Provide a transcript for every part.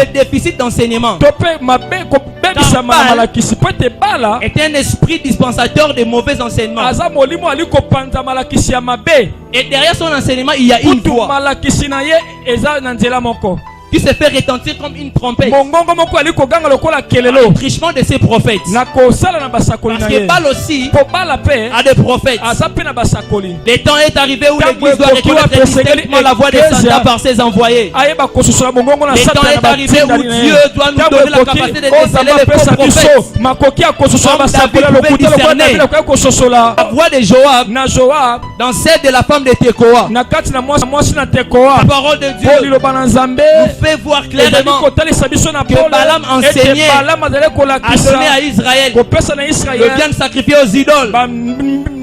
le déficit d'enseignement est un esprit dispensateur de mauvais enseignements. Et derrière son enseignement, il y a une voix qui se fait retentir comme une trompette. Le trichement de ces prophètes. Parce que Baal aussi a des prophètes. Le temps est arrivé où l'église doit reconnaître distinctement la voix de Satan par ses envoyés. Le temps est arrivé où Dieu doit nous donner la capacité de déceler les faux prophètes. Comme David pouvait discerner la voix de Joab dans celle de la femme de Tekoa. La parole de Dieu nous fait voir clairement que Balaam enseignait à donner à Israël le bien sacrifié aux idoles.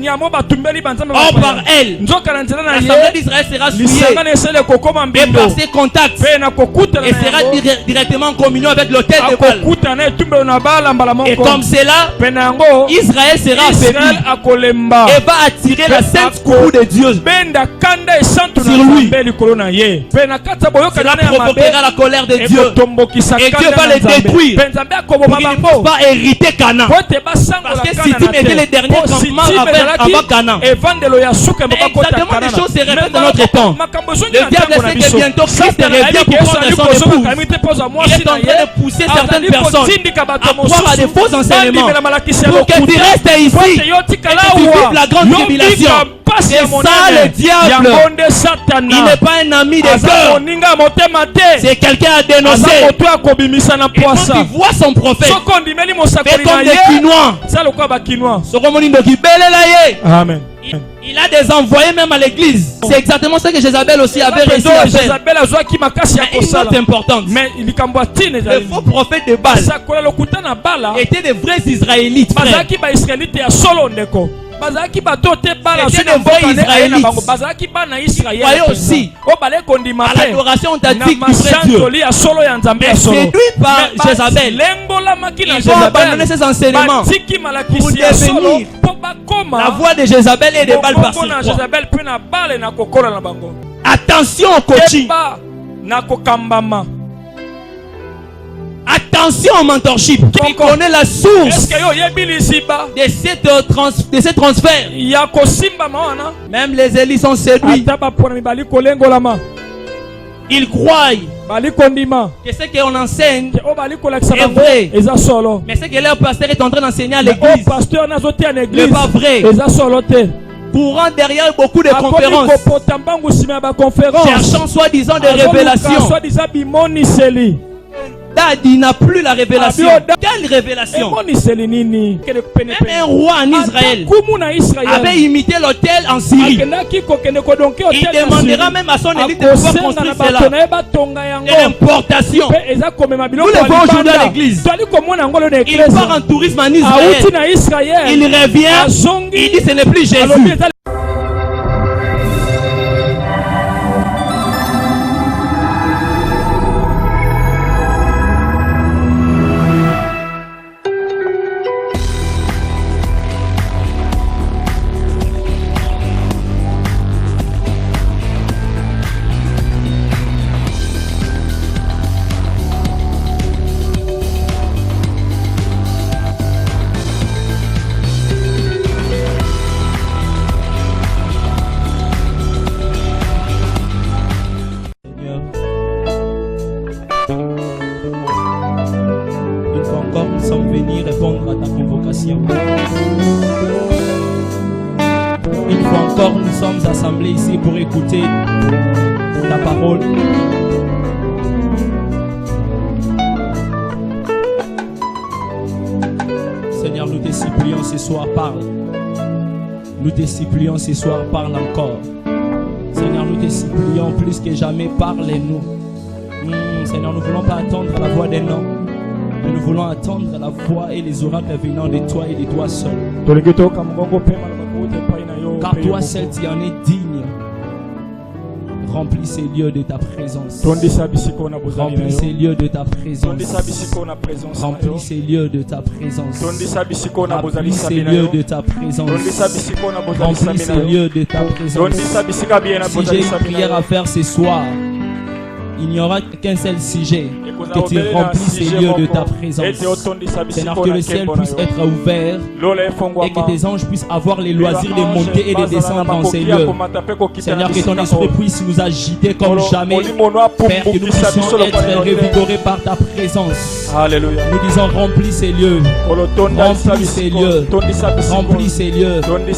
Or par elle, l'assemblée d'Israël sera souillée et par ses contacts et sera directement en communion avec l'autel de Baal. Et comme cela, Israël sera affaibli et va attirer la sainte courroux de Dieu sur lui. Cela provoquera la colère de Dieu et Dieu va les détruire pour qu'ils ne puissent pas hériter Canaan. Parce que Sittim était le dernier campement avant Canaan. Exactement des choses se répètent dans notre temps. Le diable sait que bientôt Christ revient pour prendre son épouse. Il est en train de pousser certaines personnes à croire à des faux enseignements pour que tu restes ici et que tu vives la grande tribulation. C'est ça le diable. Il n'est pas un ami de cœur. C'est quelqu'un à dénoncer. Et quand tu vois son prophète, fait comme des Quinois. Amen. Il a des envoyés même à l'église. C'est exactement ce que Jézabel aussi avait réussi à faire. Mais une note importante. Les faux prophètes de Baal étaient des vrais Israélites. C'était des vrais Israélites. Ils croyaient aussi à l'adoration authentique du vrai Dieu. Mais séduits par Jézabel, ils ont abandonné ses enseignements pour devenir la voix de Jézabel et de Baal par-ci. Attention au coaching. Attention au mentorship. Qui connaît la source de ces transferts. Même les élites sont séduits. Ils croient que ce qu'on enseigne est vrai. Mais ce que leur pasteur est en train d'enseigner à l'église n'est pas vrai. Courant derrière beaucoup de conférences, cherchant soi-disant des révélations. Il n'a plus la révélation. Quelle révélation? Même un roi en Israël avait imité l'autel en Syrie. Il demandera même à son élite de pouvoir construire cela. Et l'importation. Nous le voyons aujourd'hui à l'église. Il part en tourisme en Israël. Il revient. Il dit ce n'est plus Jésus. Une fois encore, nous sommes assemblés ici pour écouter ta parole. Seigneur, nous te supplions ce soir, parle. Nous te supplions ce soir, parle encore. Seigneur, nous te supplions plus que jamais, parle-nous. Seigneur, nous ne voulons pas attendre la voix d'un homme, mais nous voulons attendre la voix et les oracles venant de toi et de toi seul. Car toi seul, tu en es digne. Remplis ces lieux de ta présence. Remplis ces lieux de ta présence. Remplis ces lieux de ta présence. Remplis ces lieux de ta présence. Remplis ces lieux de ta présence. Si j'ai une prière à faire ce soir, Il n'y aura qu'un seul sujet, que tu remplis ces lieux de ta présence. Seigneur, que le ciel puisse être ouvert et que tes anges puissent avoir les loisirs de monter et de descendre dans ces lieux. Seigneur, que ton esprit puisse nous agiter comme jamais. Père, que nous puissions être revigorés par ta présence. Alléluia. Nous disons remplis ces lieux. Remplis ces lieux. Remplis ces lieux. Remplis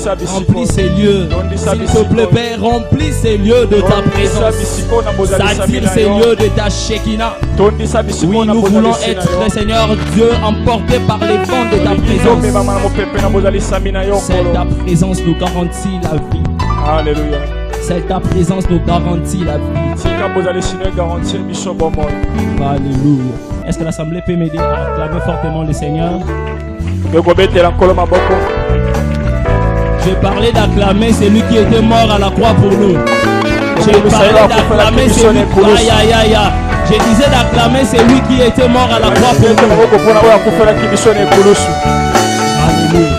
ces lieux. S'il te plaît, Père, remplis ces lieux de ta présence. S'attire ces lieux de ta Shekinah. Oui, nous voulons être, Seigneur Dieu, emportés par les vents de ta présence. Seule ta présence nous garantit la vie. Alléluia. Seule ta présence nous garantit la vie. Alléluia. Est-ce que l'assemblée peut m'aider à acclamer fortement le Seigneur? J'ai parlé d'acclamer celui qui était mort à la croix pour nous. J'ai parlé d'acclamer celui qui... Aïe, aïe, aïe, aïe. Je disais d'acclamer celui qui était mort à la croix pour nous. Alléluia.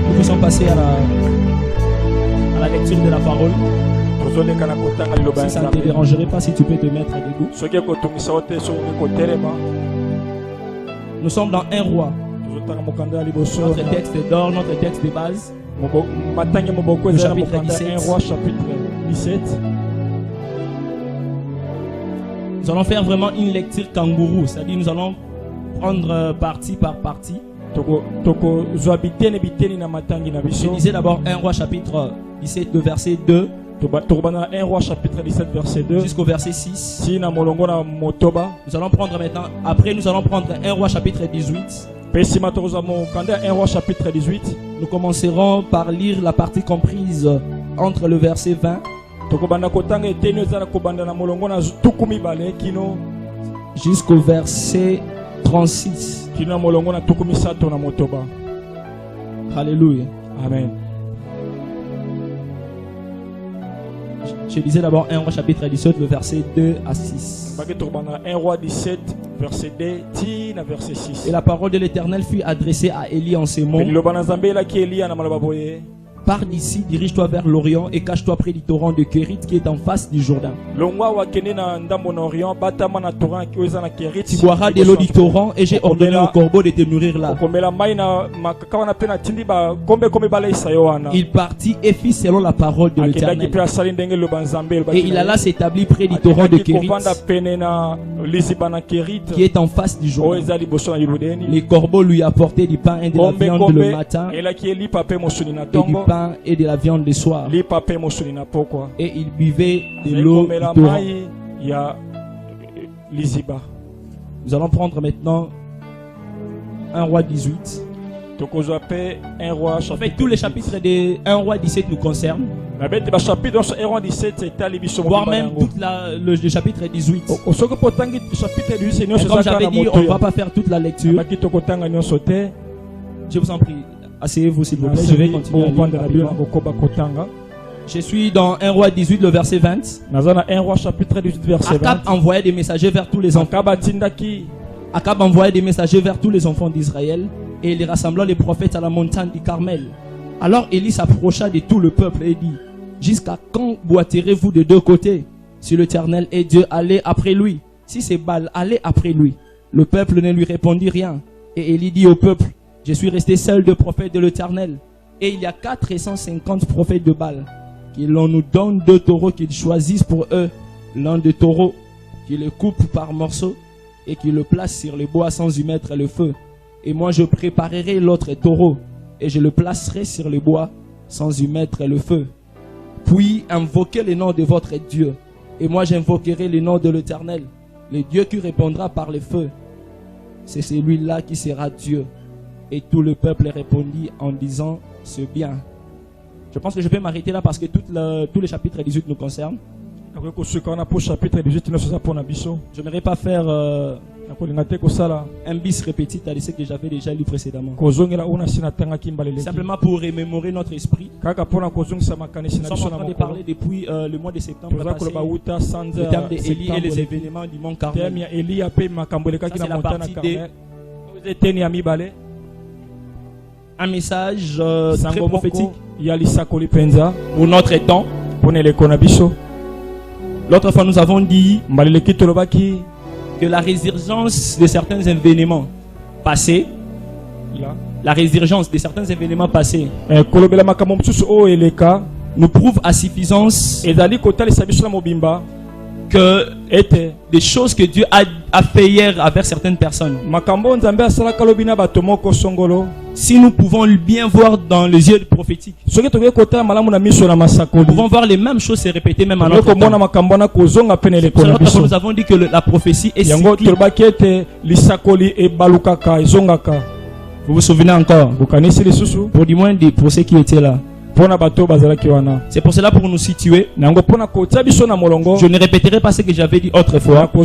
Nous puissions passer à la lecture de la parole. Si ça ne te dérangerait pas, si tu peux te mettre debout. Nous sommes dans un roi. Notre texte d'or, notre texte de base. Le chapitre 17. Nous allons faire vraiment une lecture kangourou, c'est-à-dire nous allons prendre partie par partie. Je disais d'abord 1 roi chapitre 17 de verset 2 1 roi chapitre 17 verset 2 jusqu'au verset 6. Nous allons prendre maintenant, après nous allons prendre 1 roi chapitre 18. 1 roi chapitre 18. Nous commencerons par lire la partie comprise entre le verset 20 jusqu'au verset 36. Alléluia. Amen. Je disais d'abord 1 roi chapitre 17, le verset 2 à 6. 1 roi 17, verset 2, verset 6. Et la parole de l'Éternel fut adressée à Élie en ces mots. Pars d'ici, dirige-toi vers l'Orient et cache-toi près du torrent de Kérit qui est en face du Jourdain. Tu boiras de l'eau du torrent et j'ai ordonné au corbeau de te nourrir là. Il partit et fit selon la parole de l'Éternel. Et il alla s'établir près du torrent de Kérit qui est en face du Jourdain. Les corbeaux lui apportaient du pain et de la viande le matin et du pain et de la viande le soir. Et il buvait de l'eau du torrent. Nous allons prendre maintenant 1 roi 18. En fait, tous les chapitres de 1 roi 17 nous concernent. Voire même tout le chapitre 18. Mais comme j'avais dit, on ne va pas faire toute la lecture. Je vous en prie. Asseyez-vous s'il vous plaît, je vais continuer à lire. Je suis dans 1 roi 18, le verset 20. Akab envoyait des messagers vers tous les enfants. Akab envoyait des messagers vers tous les enfants d'Israël et il rassembla les prophètes à la montagne du Carmel. Alors Élie s'approcha de tout le peuple et dit: jusqu'à quand boiterez-vous de deux côtés? Si l'Éternel est Dieu, allez après lui. Si c'est Baal, allez après lui. Le peuple ne lui répondit rien. Et Élie dit au peuple: je suis resté seul de prophètes de l'Éternel. Et il y a 450 prophètes de Baal. Qu'il nous donne 2 taureaux qu'ils choisissent pour eux. L'un des taureaux, qu'ils le coupe par morceaux et qu'ils le place sur le bois sans y mettre le feu. Et moi je préparerai l'autre taureau et je le placerai sur le bois sans y mettre le feu. Puis invoquez le nom de votre Dieu. Et moi j'invoquerai le nom de l'Éternel, le Dieu qui répondra par le feu. C'est celui-là qui sera Dieu. Et tout le peuple répondit en disant: c'est bien. Je pense que je peux m'arrêter là parce que tous les chapitres 18 nous concernent. Je n'aimerais pas faire un bis répétitif à ce que j'avais déjà lu précédemment. Simplement pour remémorer notre esprit. Nous sommes en train de parler depuis le mois de septembre passé, le terme d'Élie et les événements du mont Carmel. Ça, c'est la partie un message très prophétique pour notre temps. L'autre fois, nous avons dit que la résurgence de certains événements passés, la résurgence de certains événements passés nous prouve à suffisance que des choses que Dieu a fait hier avec certaines personnes, si nous pouvons bien voir dans les yeux prophétiques, nous pouvons voir les mêmes choses se répéter même à notre temps. Nous avons dit que la prophétie est cyclique. Vous vous souvenez encore? Pour du moins pour ceux qui étaient là. C'est pour cela, pour nous situer, je ne répéterai pas ce que j'avais dit autrefois, mais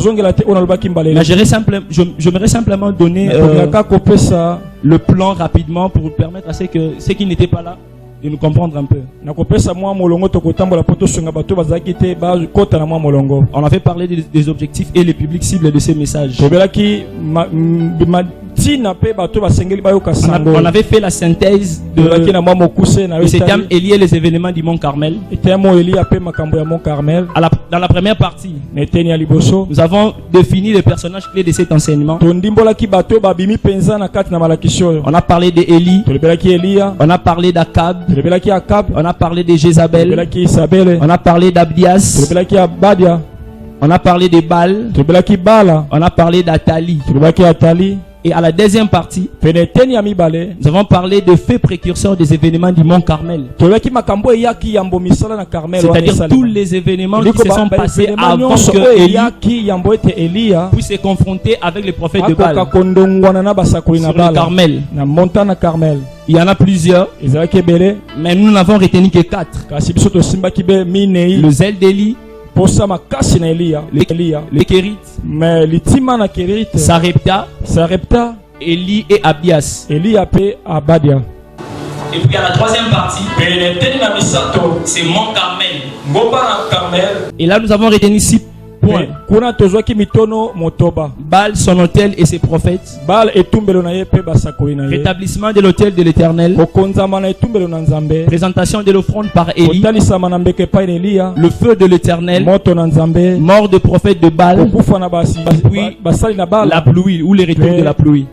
j'aimerais simplement donner le plan rapidement pour permettre à ceux qui n'étaient pas là de nous comprendre un peu. On avait parlé des objectifs et les publics cibles de ces messages. On avait fait la synthèse de ces termes liés les événements du Mont Carmel. Dans la première partie, nous avons défini les personnages clés de cet enseignement. On a parlé d'Élie, on a parlé d'Akab, on a parlé de Jézabel, on a parlé d'Abdias, on a parlé de Baal, on a parlé d'Atali. Et à la deuxième partie, nous avons parlé de faits précurseurs des événements du Mont Carmel. C'est-à-dire tous les événements qui se sont passés avant que Élie puisse se confronter avec les prophètes de Baal sur le Carmel. Il y en a plusieurs, mais nous n'avons retenu que 4. Le zèle d'Élie, les Kérites, Sarepta, Élie et Abdias. Et puis à la troisième partie, c'est Mont Carmel. Et là nous avons retenu 6 points. Baal, son autel et ses prophètes. Rétablissement de l'autel de l'Éternel. Présentation de l'offrande par Élie. Le feu de l'Éternel. Mort de prophète de Baal. Puis la pluie ou les retours de la pluie.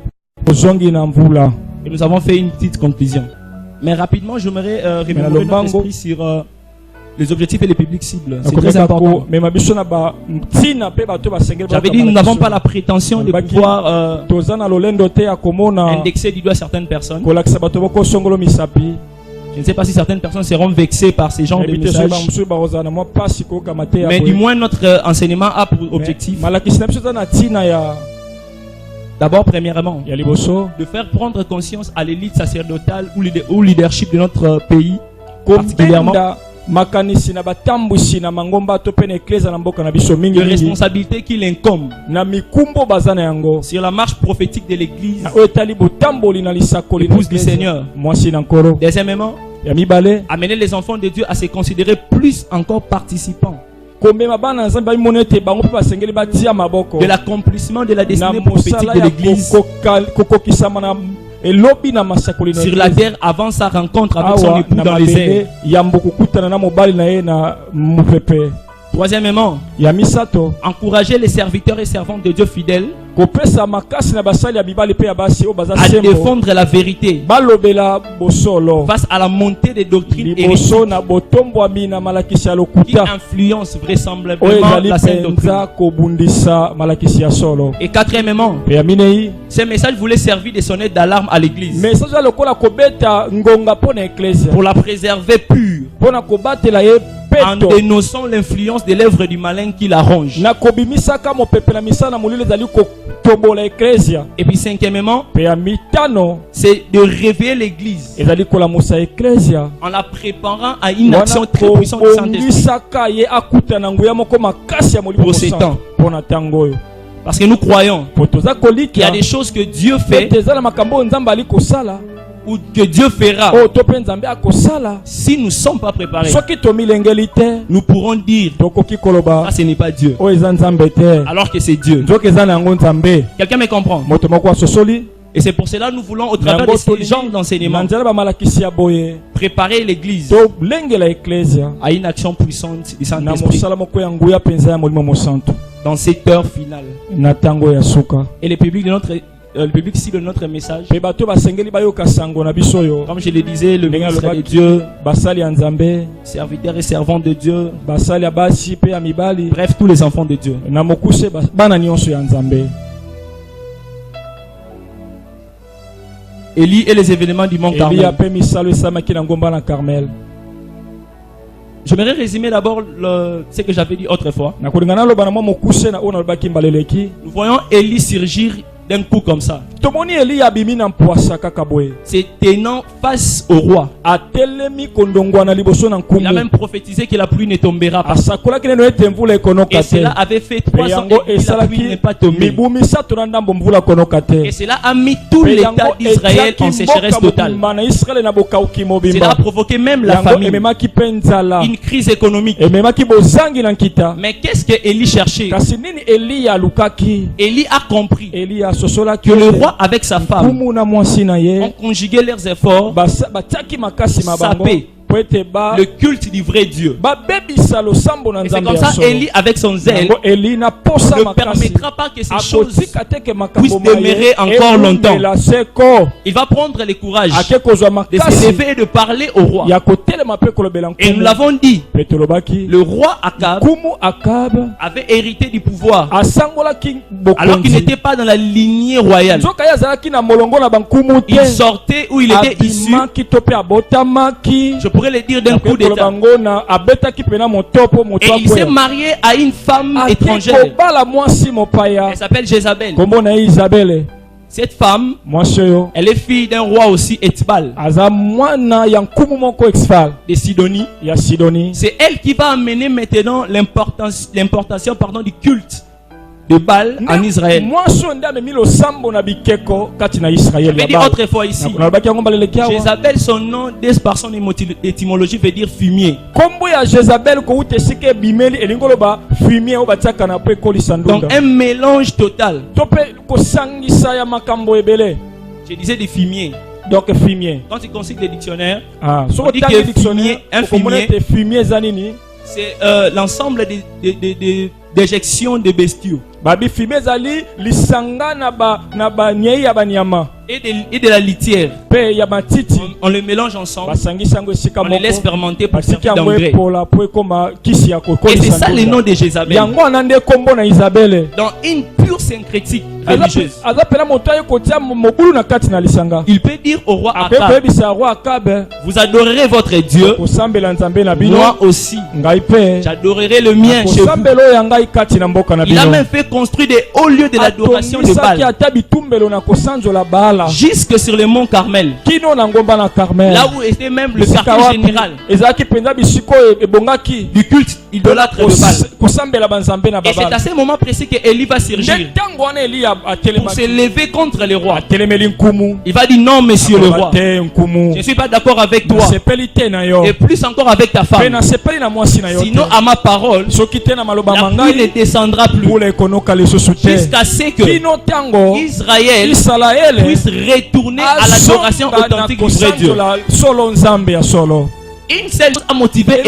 Et nous avons fait une petite conclusion. Mais rapidement, j'aimerais remémorer notre esprit sur les objectifs et les publics cibles. C'est très important. J'avais dit, nous n'avons pas la prétention de pouvoir indexer du doigt certaines personnes. Je ne sais pas si certaines personnes seront vexées par ces genres de messages. Mais du moins, notre enseignement a pour objectif, d'abord, premièrement, de faire prendre conscience à l'élite sacerdotale ou leadership de notre pays, particulièrement, de responsabilité qu'il incombe sur la marche prophétique de l'église, épouse du Seigneur. Deuxièmement, amener les enfants de Dieu à se considérer plus encore participants de l'accomplissement de la destinée prophétique de l'église sur la terre avant sa rencontre avec son époux dans les airs. Troisièmement, encourager les serviteurs et servantes de Dieu fidèles à défendre la vérité face à la montée des doctrines hérétiques qui influencent vraisemblablement la sainte doctrine. Et quatrièmement, ce message voulait servir de sonnette d'alarme à l'église pour la préserver pure, en dénonçant l'influence de l'œuvre du malin qui la ronge. Et puis cinquièmement, c'est de réveiller l'église en la préparant à une action très puissante du Saint-Esprit pour ces temps. Parce que nous croyons qu'il y a des choses que Dieu fait ou que Dieu fera. Si nous ne sommes pas préparés, nous pourrons dire ah, ce n'est pas Dieu alors que c'est Dieu. Quelqu'un me comprend? Et c'est pour cela que nous voulons, au travers de ce genre d'enseignement, préparer l'église à une action puissante du Saint-Esprit dans cette heure finale. Et le public ici de notre message, comme je le disais, le ministre de Dieu, serviteur et servant de Dieu, bref, tous les enfants de Dieu. Élie et les événements du mont Carmel. J'aimerais résumer d'abord ce que j'avais dit autrefois. Nous voyons Élie surgir d'un coup comme ça. C'est tenant face au roi. Il a même prophétisé que la pluie ne tombera pas. Et cela avait fait 3 ans et la pluie n'est pas tombée. Et cela a mis tout l'état d'Israël en sécheresse totale. Cela a provoqué même la famine, une crise économique. Mais qu'est-ce que Élie cherchait? Élie a compris que le roi avec sa femme ont conjugué leurs efforts pour saper le culte du vrai Dieu. Et c'est comme ça Élie avec son zèle ne permettra pas que ces choses puissent demeurer encore longtemps. Il va prendre le courage de se lever et de parler au roi. Et nous l'avons dit, le roi Akab avait hérité du pouvoir alors qu'il n'était pas dans la lignée royale. Il sortait où il était issu, je pourrais le dire, d'un coup d'état. Et il s'est marié à une femme étrangère. Elle s'appelle Jézabel. Cette femme, elle est fille d'un roi aussi, Etbal, de Sidonie. C'est elle qui va amener maintenant l'importation du culte de Baal en Israël. Je dit autrefois ici, Jézabel, son nom, par son étymologie, veut dire fumier. Donc un mélange total. Je disais des fumiers. Donc fumier. Quand tu consultes les dictionnaires, on dit que un fumier, c'est l'ensemble des déjections de bestiaux. Et de la litière. On le mélange ensemble. On les laisse fermenter pour servir d'engrais. Et c'est ça le nom de Jézabel. Dans une pure syncrétique religieuse. Il peut dire au roi Akab, vous adorerez votre Dieu, moi aussi j'adorerai le mien chez vous. Il a même fait construire des hauts lieux de l'adoration de Baal jusque sur le mont Carmel, là où était même le quartier général du culte idolâtre de Baal. Et c'est à ce moment précis que Élie va surgir pour se lever contre le roi. Il va dire non, monsieur le roi, je ne suis pas d'accord avec toi, et plus encore avec ta femme. Sinon à ma parole la pluie ne descendra plus jusqu'à ce que Israël puisse retourner à l'adoration authentique du vrai Dieu. Une seule chose a motivé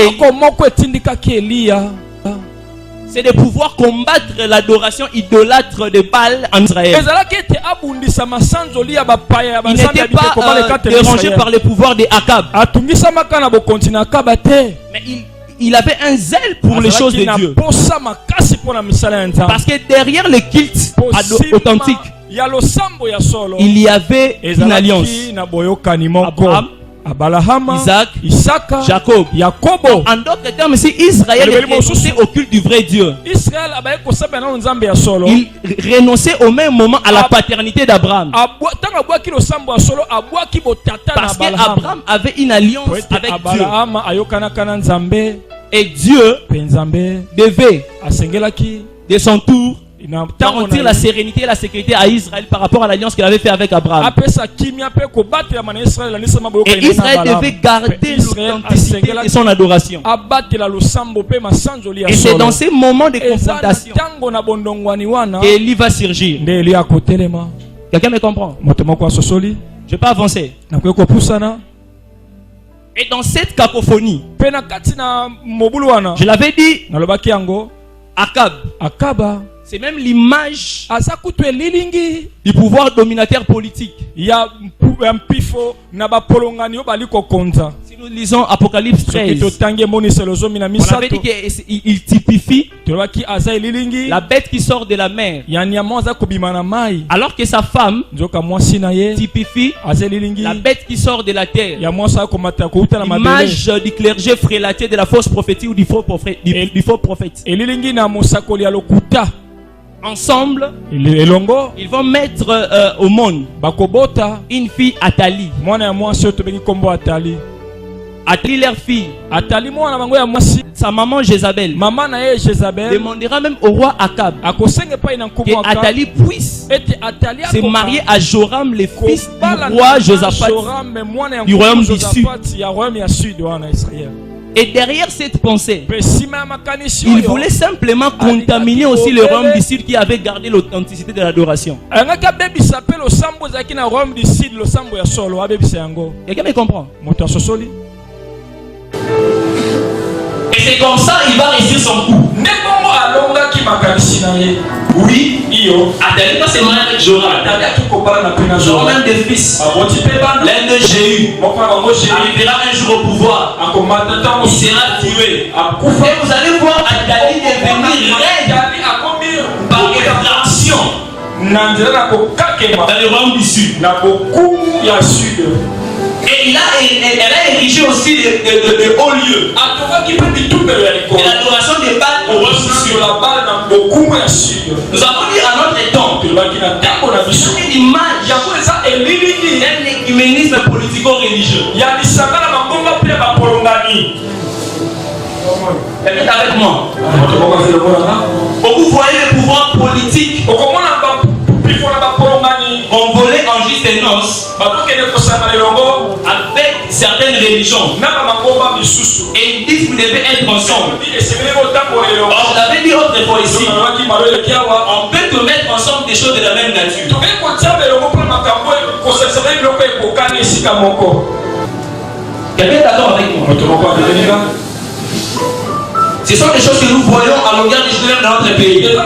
Élie, c'est de pouvoir combattre l'adoration idolâtre de Baal en Israël. Il n'était pas dérangé par le pouvoir de Akab, mais il avait un zèle pour les choses de Dieu. Parce que derrière le culte authentique, il y avait une alliance. Abraham, Isaac, Jacob. En d'autres termes, si Israël renonçait au culte du vrai Dieu, il renonçait au même moment à la paternité d'Abraham. Parce qu'Abraham avait une alliance avec Dieu. Et Dieu devait, de son tour, garantir la sérénité et la sécurité à Israël par rapport à l'alliance qu'il avait fait avec Abraham. Et Israël devait garder l'authenticité de son adoration. Et c'est dans ces moments de confrontation qu'Élie va surgir. Quelqu'un me comprend? Je vais pas avancer. Et dans cette cacophonie, je l'avais dit, Akab, c'est même l'image du pouvoir dominateur politique. Si nous lisons Apocalypse 13, on avait dit qu'il typifie la bête qui sort de la mer, alors que sa femme typifie la bête qui sort de la terre, l'image du clergé frélaté de la fausse prophétie ou du faux prophète. Ensemble, ils vont mettre au monde une fille Athalie. Athalie leur fille. Sa maman Jézabel demandera même au roi Akab que Athalie puisse se marier à Joram, le fils du roi Josaphat du royaume du sud. Et derrière cette pensée, il voulait simplement contaminer aussi le royaume du sud qui avait gardé l'authenticité de l'adoration. Quelqu'un me comprend? Et c'est comme ça il va réussir son coup. Oui, Athalie va se marier avec Joram. Joram même des fils. L'un de Jéhu arrivera un jour au pouvoir. Il sera tué. Et vous allez voir Athalie devenir reine par effraction dans le royaume du sud. Et elle a érigé aussi de hauts lieux. Et l'adoration des Baals au royaume du sud. Nous avons dit à notre temps une image d'un écuménisme politico-religieux. Elle est avec moi. Vous voyez le pouvoir politique envolé en juste et noces avec certaines religions. Et ils disent que vous devez être ensemble. Alors, je l'avais dit autrefois ici, on peut te mettre ensemble des choses de la même nature. Quelqu'un est d'accord avec moi? Ce sont des choses que nous voyons à longueur de journée dans notre pays. On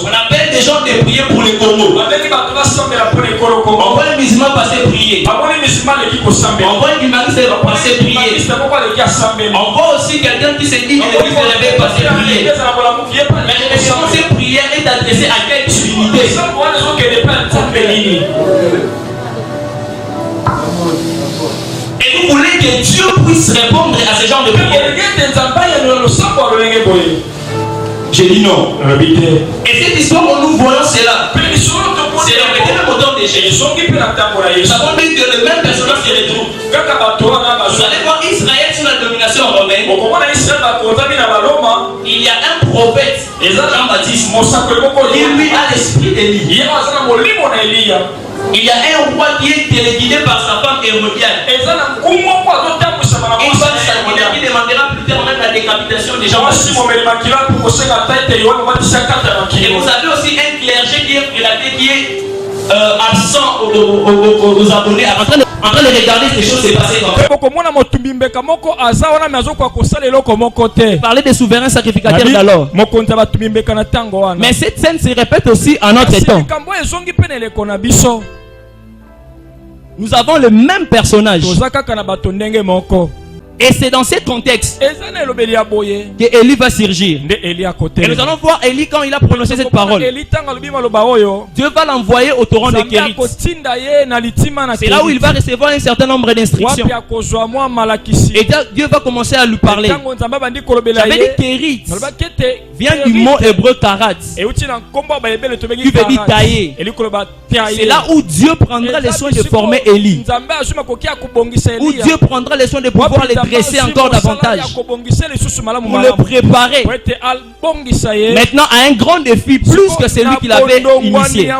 appelle des gens de prier pour les Congo. On voit les musulmans passer prier. On voit les humanistes passer prier. On voit aussi quelqu'un qui se dit que l'église devait passer prier. Mais cette prière est adressée à quelle divinité? Et vous voulez que Dieu puisse répondre à ce genre de prière? J'ai dit non. Et cette histoire où nous voyons cela, c'est le moteur de Jésus. Nous avons dit que le même personnage se retrouve. Vous allez voir Israël sous la domination romaine. Il y a un prophète, Jean-Baptiste, qui lui a l'esprit d'Élie. Il y a un roi qui est téléguidé par sa femme Hérodiade. Il demandera plus tard même la décapitation des gens. Et vous avez aussi un clergé qui est prélaté, qui est absent aux abonnés, en train de regarder ces choses se passer comme parler des souverains sacrificateurs d'alors. Mais cette scène se répète aussi en notre temps. Nous avons le même personnage. Et c'est dans ce contexte que Élie va surgir. Et nous allons voir Élie quand il a prononcé cette parole. Dieu va l'envoyer au torrent de Kérit. C'est là où il va recevoir un certain nombre d'instructions. Et Dieu va commencer à lui parler. J'avais dit Kérit vient du mot hébreu karat, qui veut dire tailler. C'est là où Dieu prendra les soins de former Élie. Où Dieu prendra les soins de pouvoir les redresser encore davantage, pour le préparer maintenant à un grand défi plus que celui qu'il avait initié.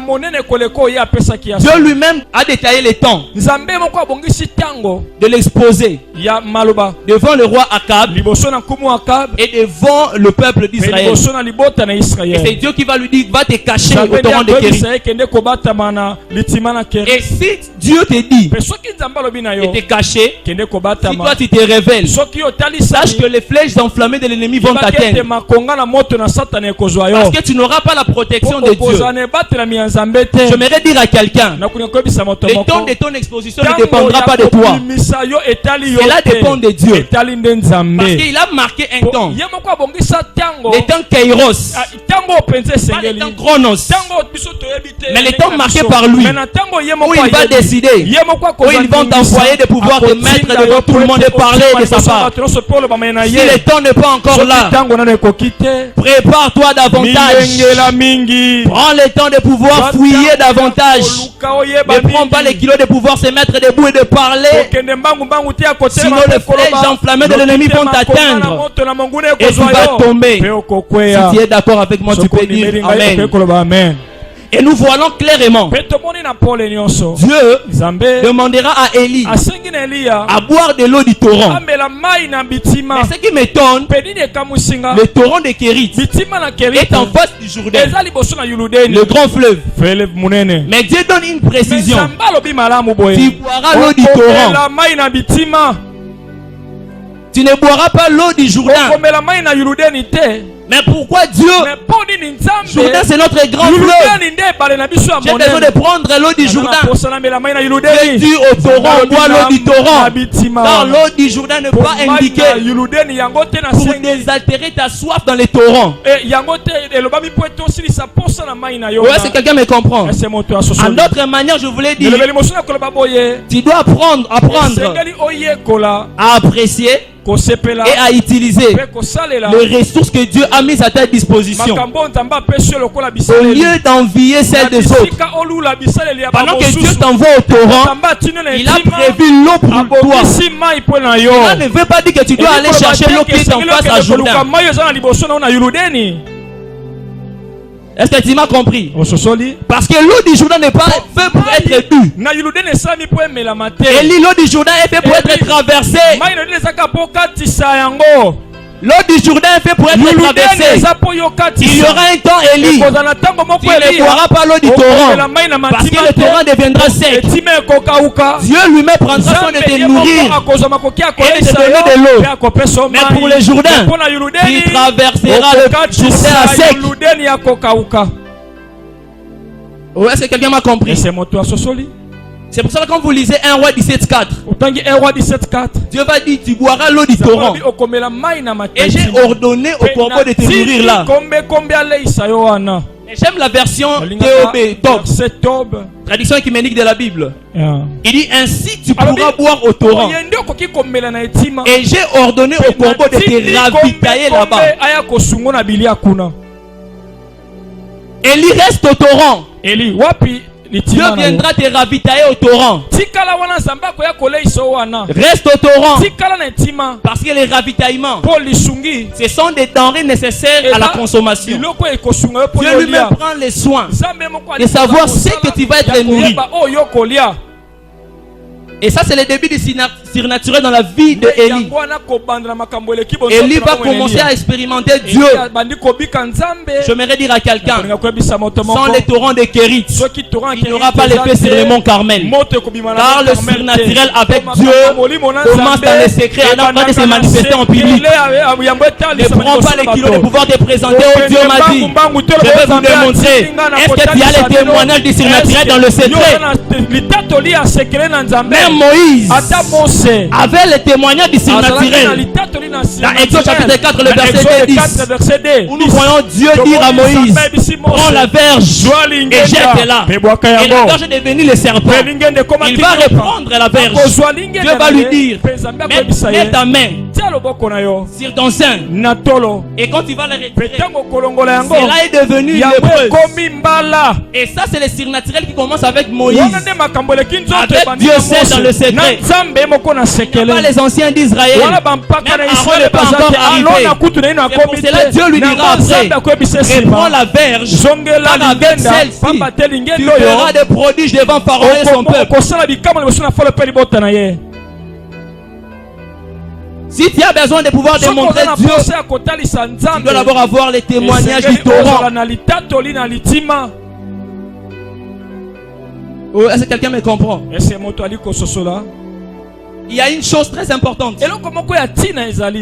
Dieu lui-même a détaillé les temps de l'exposer devant le roi Akab et devant le peuple d'Israël. Et c'est Dieu qui va lui dire, va te cacher au torrent de Kérit. Et si Dieu te dit de te cacher, si toi tu te révèles, sache que les flèches enflammées de l'ennemi vont t'atteindre. Parce que tu n'auras pas la protection de Dieu. J'aimerais dire à quelqu'un, le temps de ton exposition ne dépendra pas de toi. Cela dépend de Dieu. Parce qu'il a marqué un temps. Le temps Kairos. Pas le temps Chronos. Mais le temps marqué par lui. Où il va décider. Où il va t'envoyer de pouvoir te mettre devant tout le monde et parler de sa part. Si le temps n'est pas encore là, prépare-toi davantage. Prends le temps de pouvoir fouiller davantage. Ne prends pas les kilos de pouvoir se mettre debout et de parler. Sinon les flèches enflammées de l'ennemi vont t'atteindre. Et tu vas tomber. Si tu es d'accord avec moi, tu peux dire Amen. Et nous voyons clairement, Dieu demandera à Élie à boire de l'eau du torrent. Mais ce qui m'étonne, le torrent de Kérit est en face du Jourdain, le grand fleuve. Mais Dieu donne une précision. Tu boiras l'eau du torrent. Tu ne boiras pas l'eau du Jourdain. Mais pourquoi Dieu? Jourdain, c'est notre grand fleuve. J'ai besoin de prendre l'eau du Jourdain. Dieu dit au torrent, bois l'eau du torrent. Car l'eau du Jourdain ne peut pas indiquer pour désaltérer ta soif dans les torrents. Ouais, si quelqu'un me comprend. En d'autres manières, je voulais dire, tu dois apprendre à apprécier et à utiliser les ressources que Dieu a mises à ta disposition au lieu d'envier celles des autres. Pendant que Dieu t'envoie au torrent, il a prévu l'eau pour toi. Cela ne veut pas dire que tu dois aller chercher l'eau qui est en face à Jourdain. Est-ce que tu m'as compris? Parce que l'eau du Jourdain n'est pas faite pour être bu. Et l'eau du Jourdain est faite pour être traversée. L'eau du Jourdain est faite pour être traversée. Il y aura un temps, Élie, tu ne boiras pas l'eau du torrent parce que le torrent deviendra sec. Dieu lui-même prendra soin de te nourrir et de te donner de l'eau. Mais pour le Jourdain, il traversera le Jourdain à sec. Ouais, est-ce que quelqu'un m'a compris? C'est pour ça que quand vous lisez 1 Roi 17:4, Dieu va dire, tu boiras l'eau du torrent. Et j'ai ordonné au corbeau de te nourrir là. Et j'aime la version Tob, traduction écuménique de la Bible. Il dit, ainsi tu pourras boire au torrent. Et j'ai ordonné au corbeau de te ravitailler là-bas. Élie reste au torrent. Dieu viendra te ravitailler au torrent. Reste au torrent. Parce que les ravitaillements, ce sont des denrées nécessaires à la consommation. Dieu lui-même prend les soins de savoir ce que tu vas être nourri. Et ça, c'est le début du surnaturel dans la vie de Élie. Élie va commencer à expérimenter Dieu. J'aimerais dire à quelqu'un, sans les torrents de Kérit, il n'y aura pas l'effet sur le mont Carmel. Car le surnaturel avec Dieu commence dans les secrets en train de se manifester en public. Ne prends pas les kilos de pouvoir te présenter. Oh, Dieu m'a dit, je vais vous démontrer. Est-ce que tu as les témoignages du surnaturel dans le secret? Moïse avait le témoignage du surnaturel. Dans Exode chapitre 4, le verset 10, où nous voyons Dieu dire à Moïse, prends la verge et jette-la. Et la verge est devenue le serpent. Il va reprendre la verge. Dieu va lui dire, mets ta main sur ton sein. Et quand tu vas le retirer, cela est devenu lépreuse. Et ça, c'est le surnaturel qui commence avec Moïse. Avec Dieu seul dans le secret. pas les anciens d'Israël. Même Aaron n'est pas encore arrivé. C'est pour cela Dieu lui dira après, reprends la verge, car avec celle-ci, tu feras des prodiges devant Pharaon et son peuple. Si tu as besoin de pouvoir démontrer Dieu, tu dois d'abord avoir les témoignages du torrent. Oh, est-ce que quelqu'un me comprend? Il y a une chose très importante. On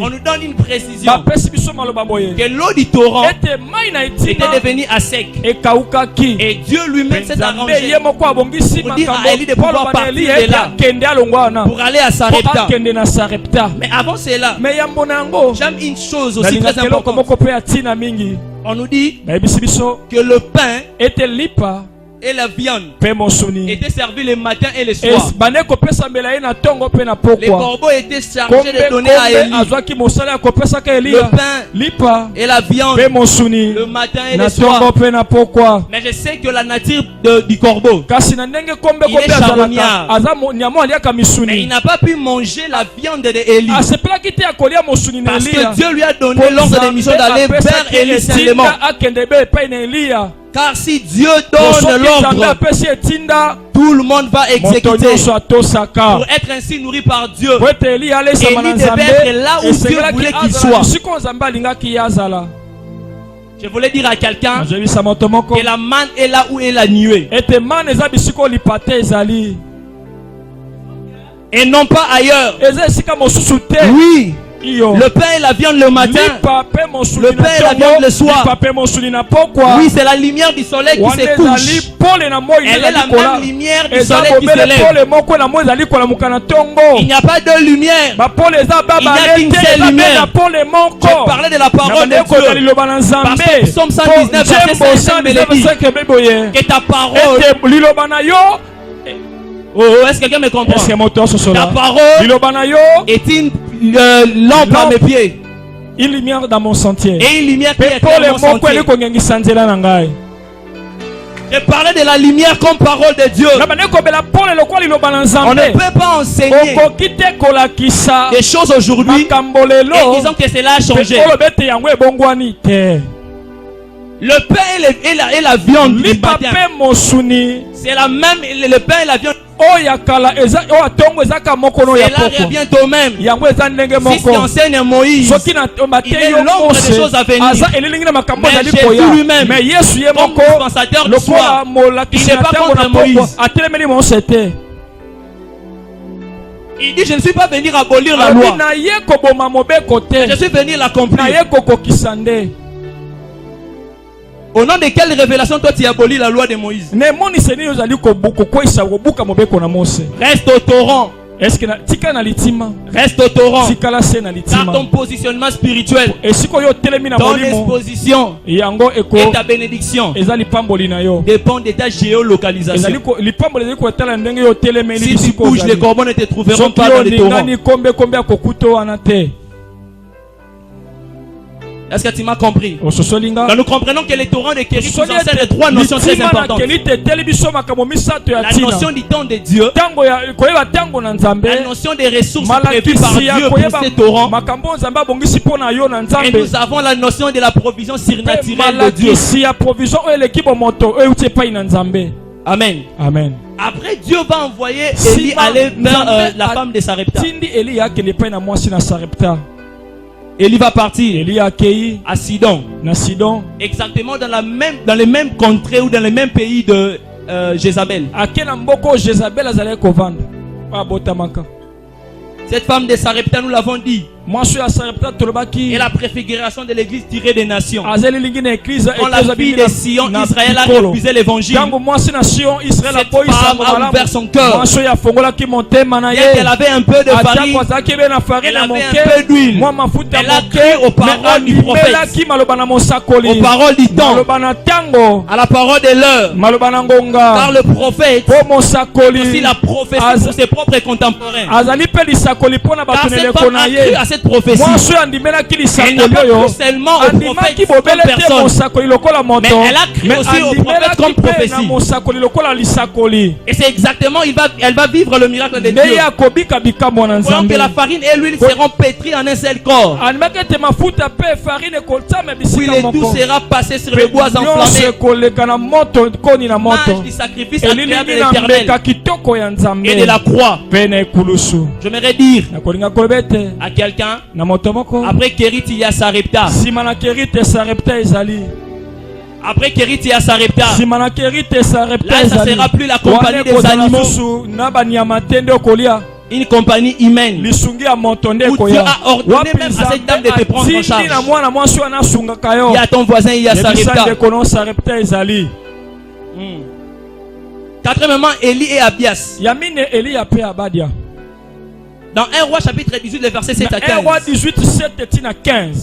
nous donne une précision que l'eau du torrent était devenue à sec. Et Dieu lui-même s'est arrangé pour dire à Élie de pouvoir partir de là pour aller à Sarepta. Mais avant cela, j'aime une chose aussi très importante. On nous dit que le pain et la viande étaient servis le matin et le soir. Les corbeaux étaient chargés de donner à Élie le pain et la viande le matin et le soir. Mais je sais que la nature du corbeau, il est charognard. Mais il n'a pas pu manger la viande d'Élie parce que Dieu lui a donné l'ordre de mission d'aller vers Élie seulement. Car si Dieu donne l'ordre, tout le monde va exécuter pour être ainsi nourri par Dieu. Et Élie devait être là où Dieu voulait qu'il soit. Je voulais dire à quelqu'un que la manne est là où est la nuée. Et non pas ailleurs. Oui. Le pain et la viande le matin, le pain et la viande le soir. Oui, c'est la lumière du soleil qui se couche. Elle est la même lumière du soleil qui se lève. Il n'y a pas de lumière. Il n'y a qu'une seule lumière. Je parlais de la parole de Dieu. Parce que Psaume 119, verset 5 me le dit. Que ta parole... Oh, est-ce que quelqu'un me comprend? Ta parole est une lampe à mes pieds, une lumière dans mon sentier, et une lumière qui est dans mon sentier. Je parlais de la lumière comme parole de Dieu. On ne peut pas enseigner des choses aujourd'hui et disons que cela a changé. Le pain et la viande du matin, c'est la même. Le pain et la viande, c'est là bientôt même. Si tu enseignes Moïse, il est l'ombre des choses à venir. Mais Jésus lui-même, comme dispensateur du soir, il n'est pas contre Moïse. Il dit, je ne suis pas venu abolir la loi, je suis venu l'accomplir. Au nom de quelle révélation toi tu abolis la loi de Moïse? Reste au torrent. Reste au torrent. Car ton positionnement spirituel, ton exposition et ta bénédiction dépend de ta géolocalisation. Si tu bouges, les corbeaux ne te trouveront pas dans les torrents. Est-ce que tu m'as compris? Quand nous comprenons que les torrents de Kérit nous enseignent trois notions très importantes. La notion du temps de Dieu, la notion des ressources prévues par Dieu pour ces torrents, et nous avons la notion de la provision surnaturelle de Dieu. Amen. Amen. Après, Dieu va envoyer Élie aller vers la femme de Sarepta. Élie va partir à Sidon. Exactement dans les mêmes contrées ou dans les mêmes pays de Jézabel. Cette femme de Sarepta, nous l'avons dit, est la préfiguration de l'église tirée des nations. Quand la fille de Sion, Israël a refusé l'évangile, cette femme a ouvert son cœur. Bien qu'elle avait un peu de farine, elle avait un peu d'huile, elle a cru aux paroles du prophète, aux paroles du temps, à la parole de l'heure. Car le prophète aussi la prophétie pour ses propres contemporains. Car cette femme a cru à cette cette prophétie, elle n'a pas cru seulement au prophète comme personne, mais elle a cru aussi au prophète comme prophétie. Et c'est exactement, elle va vivre le miracle de Dieu. Voyons que la farine et l'huile seront pétries en un seul corps. Puis le tout sera passé sur le bois enflammé. L'image du sacrifice agréable de l'Éternel et de la croix. J'aimerais dire à quelqu'un, après Kérit, il y a Sarepta. Après Kérit, il y a Sarepta. Là, ça ne sera plus la compagnie des animaux, une compagnie humaine, où Dieu a ordonné même à cette dame de te prendre en charge. Il y a ton voisin, il y a Sarepta. Quatrièmement, Élie et Abias. Dans 1 Roi chapitre 18, le verset 7 à 15.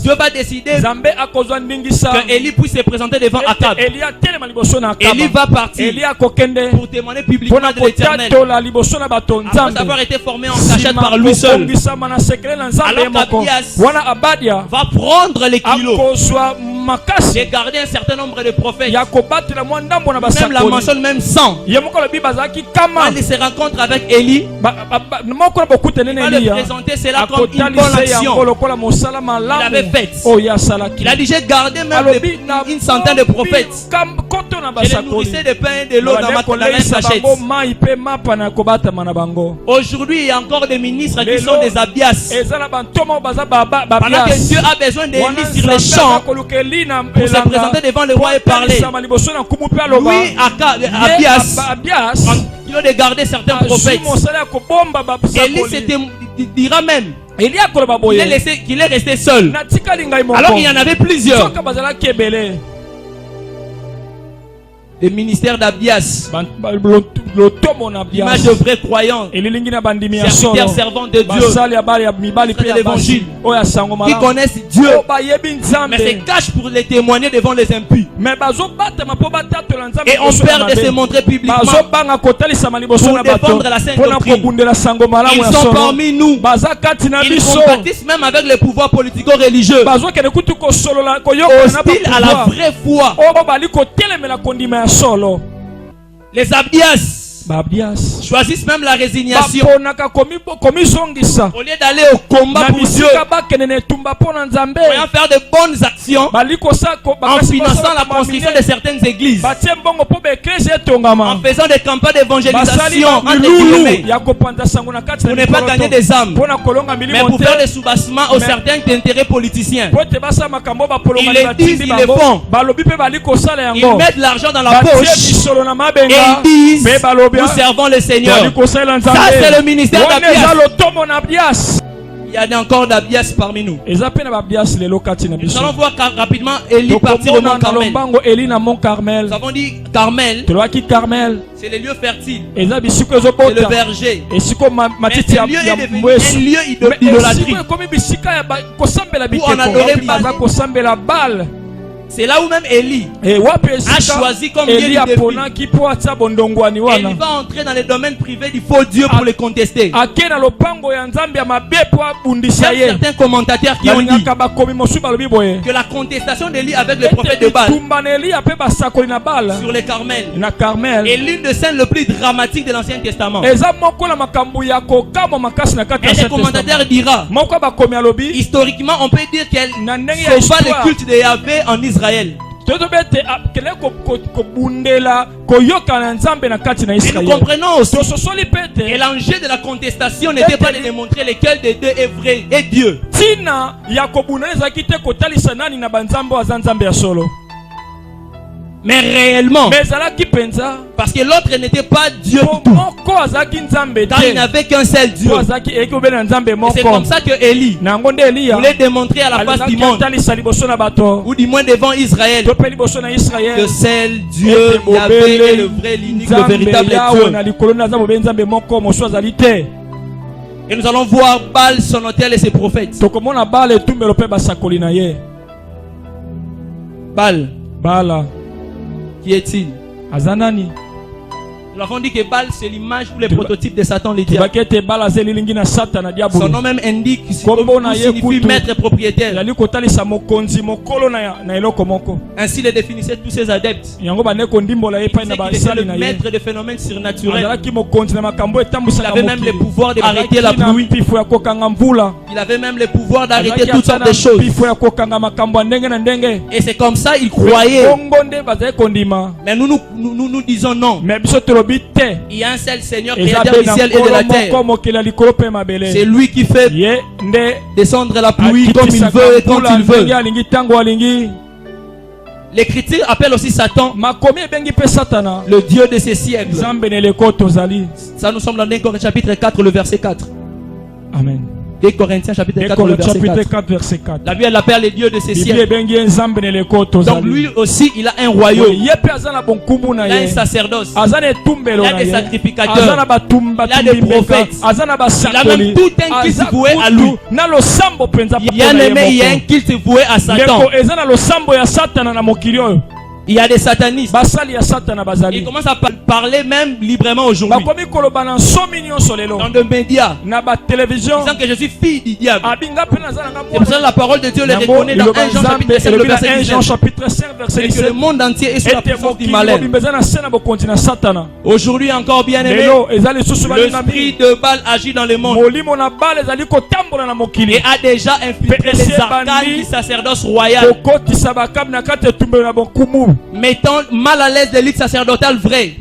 Dieu va décider que Élie puisse se présenter devant Akab. Élie va partir pour témoigner publiquement de l'Éternel, après avoir été formé en cachette par lui seul. Alors qu'Abias va prendre les kilos et garder un certain nombre de prophètes. Même la mentionne même 100. Quand il se rencontre avec Élie, il va le présenter cela comme une bonne action qu'il avait faite. Il a dit, j'ai gardé même une centaine de prophètes. Je les nourrissais de pain et de l'eau dans ma cachette. Aujourd'hui, il y a encore des ministres qui sont des Abias. Pendant que Dieu a besoin d'Élie sur les champs pour se présenter devant le roi et parler. Lui, Abias, il a gardé certains prophètes. Élie dira même qu'il est resté seul, alors qu'il y en avait plusieurs. Le ministère d'Abias, l'image de vrais croyants, serviteurs servants de Dieu, de l'évangile, qui connaissent Dieu, mais se cachent pour les témoigner devant les impies. Et on perd de se montrer publiquement pour défendre la sainte doctrine. Ils sont parmi nous. Ils compatissent même avec les pouvoirs politico-religieux, hostiles à la vraie foi. Les Abias choisissent même la résignation. Au lieu d'aller au combat pour Dieu, voyant faire de bonnes actions en finançant la construction de certaines églises, en faisant des campagnes d'évangélisation entre guillemets, pour ne pas gagner des âmes, mais pour faire des soubassements aux certains intérêts politiciens. Ils les disent, ils les font. Ils mettent l'argent dans la poche et ils disent, nous servons le Seigneur. Ça, c'est le ministère d'Abias. Il y a encore d'Abias parmi nous. Nous allons voir rapidement Élie partir au mont Carmel. Nous avons dit Carmel, c'est le lieu fertile, c'est le verger. Mais ce lieu est devenu un lieu idolâtrique où on adorait Baal. C'est là où même Élie a choisi comme lieu du défi. Et il va entrer dans les domaines privés du faux Dieu pour les contester. Il y a certains commentateurs qui ont dit que la contestation d'Élie avec le prophète de Baal sur les Carmel est l'une des scènes les plus dramatiques de l'Ancien Testament. Et les commentateurs dira, historiquement on peut dire qu'elle sauva le culte de Yahvé en Israël. Et nous comprenons aussi que l'enjeu de la contestation n'était pas de démontrer lequel des deux est vrai et Dieu. Mais réellement, parce que l'autre n'était pas Dieu du tout, car il n'avait qu'un seul Dieu. Et c'est comme ça que Élie voulait démontrer à la face du monde, ou du moins devant Israël, que seul Dieu Yahvé est le vrai, l'unique, le véritable Dieu. Et nous allons voir Baal, son autel et ses prophètes. Baal, qui est-il? Nous avons dit que Baal c'est l'image ou le prototype de Satan le diable. Son nom même indique signifie maître propriétaire. Ainsi il définissait tous ses adeptes. Il était le maître des phénomènes surnaturels. Il avait même le pouvoir d'arrêter la pluie. Il avait même le pouvoir d'arrêter toutes sortes de choses. Et c'est comme ça il croyait. Mais nous disons non. Il y a un seul Seigneur créateur du ciel et de la terre. C'est lui qui fait descendre la pluie comme il veut et quand il veut. L'Écriture appelle aussi Satan le Dieu de ces siècles. Ça nous semble dans 2 Corinthiens chapitre 4 le verset 4. Amen. 2 Corinthiens chapitre 4 le verset 4. La Bible l'appelle le Dieu de ces siècles. Donc lui aussi il a un royaume. Il a un sacerdoce. Il a des sacrificateurs. Il a des prophètes. Il a même tout un culte voué à lui. Il y a un culte voué à Satan. Il y a des satanistes. Ils commencent à parler même librement aujourd'hui. Dans des médias. Disant que je suis fille du diable. C'est pour ça que la parole de Dieu le reconnaît dans 1 Jean chapitre 5 le verset 19. Et que le monde entier est sous la puissance du malin. Aujourd'hui encore bien aimé, l'esprit de Baal agit dans le monde. Et a déjà infiltré les arcanes du sacerdoce royal. Mettant mal à l'aise l'élite sacerdotale vraie.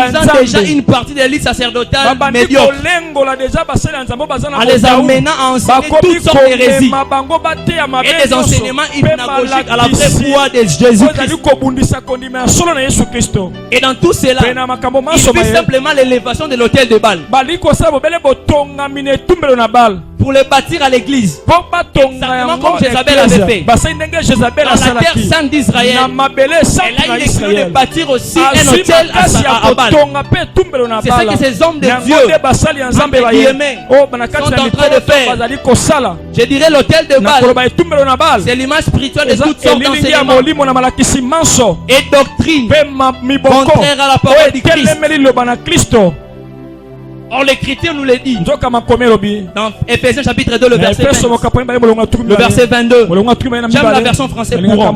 Faisant déjà une partie de l'élite sacerdotale médiocre. En les amenant à enseigner toutes sortes d'hérésies et des enseignements hypnagogiques à la vraie foi de Jésus-Christ. Et dans tout cela, il vise simplement l'élévation de l'autel de Baal pour le bâtir à l'église. Exactement comme Jézabel avait fait. Dans la terre sainte d'Israël, elle a eu l'écrit de bâtir aussi un hôtel à Baal. C'est ça que ces hommes de Dieu sont en train de faire. Je dirais l'hôtel de Baal, c'est l'image spirituelle de toutes sortes d'enseignements et doctrines contraires à la parole du Christ. Or l'Écriture nous le dit dans Ephésiens chapitre 2 le verset 22. J'aime la version français courant.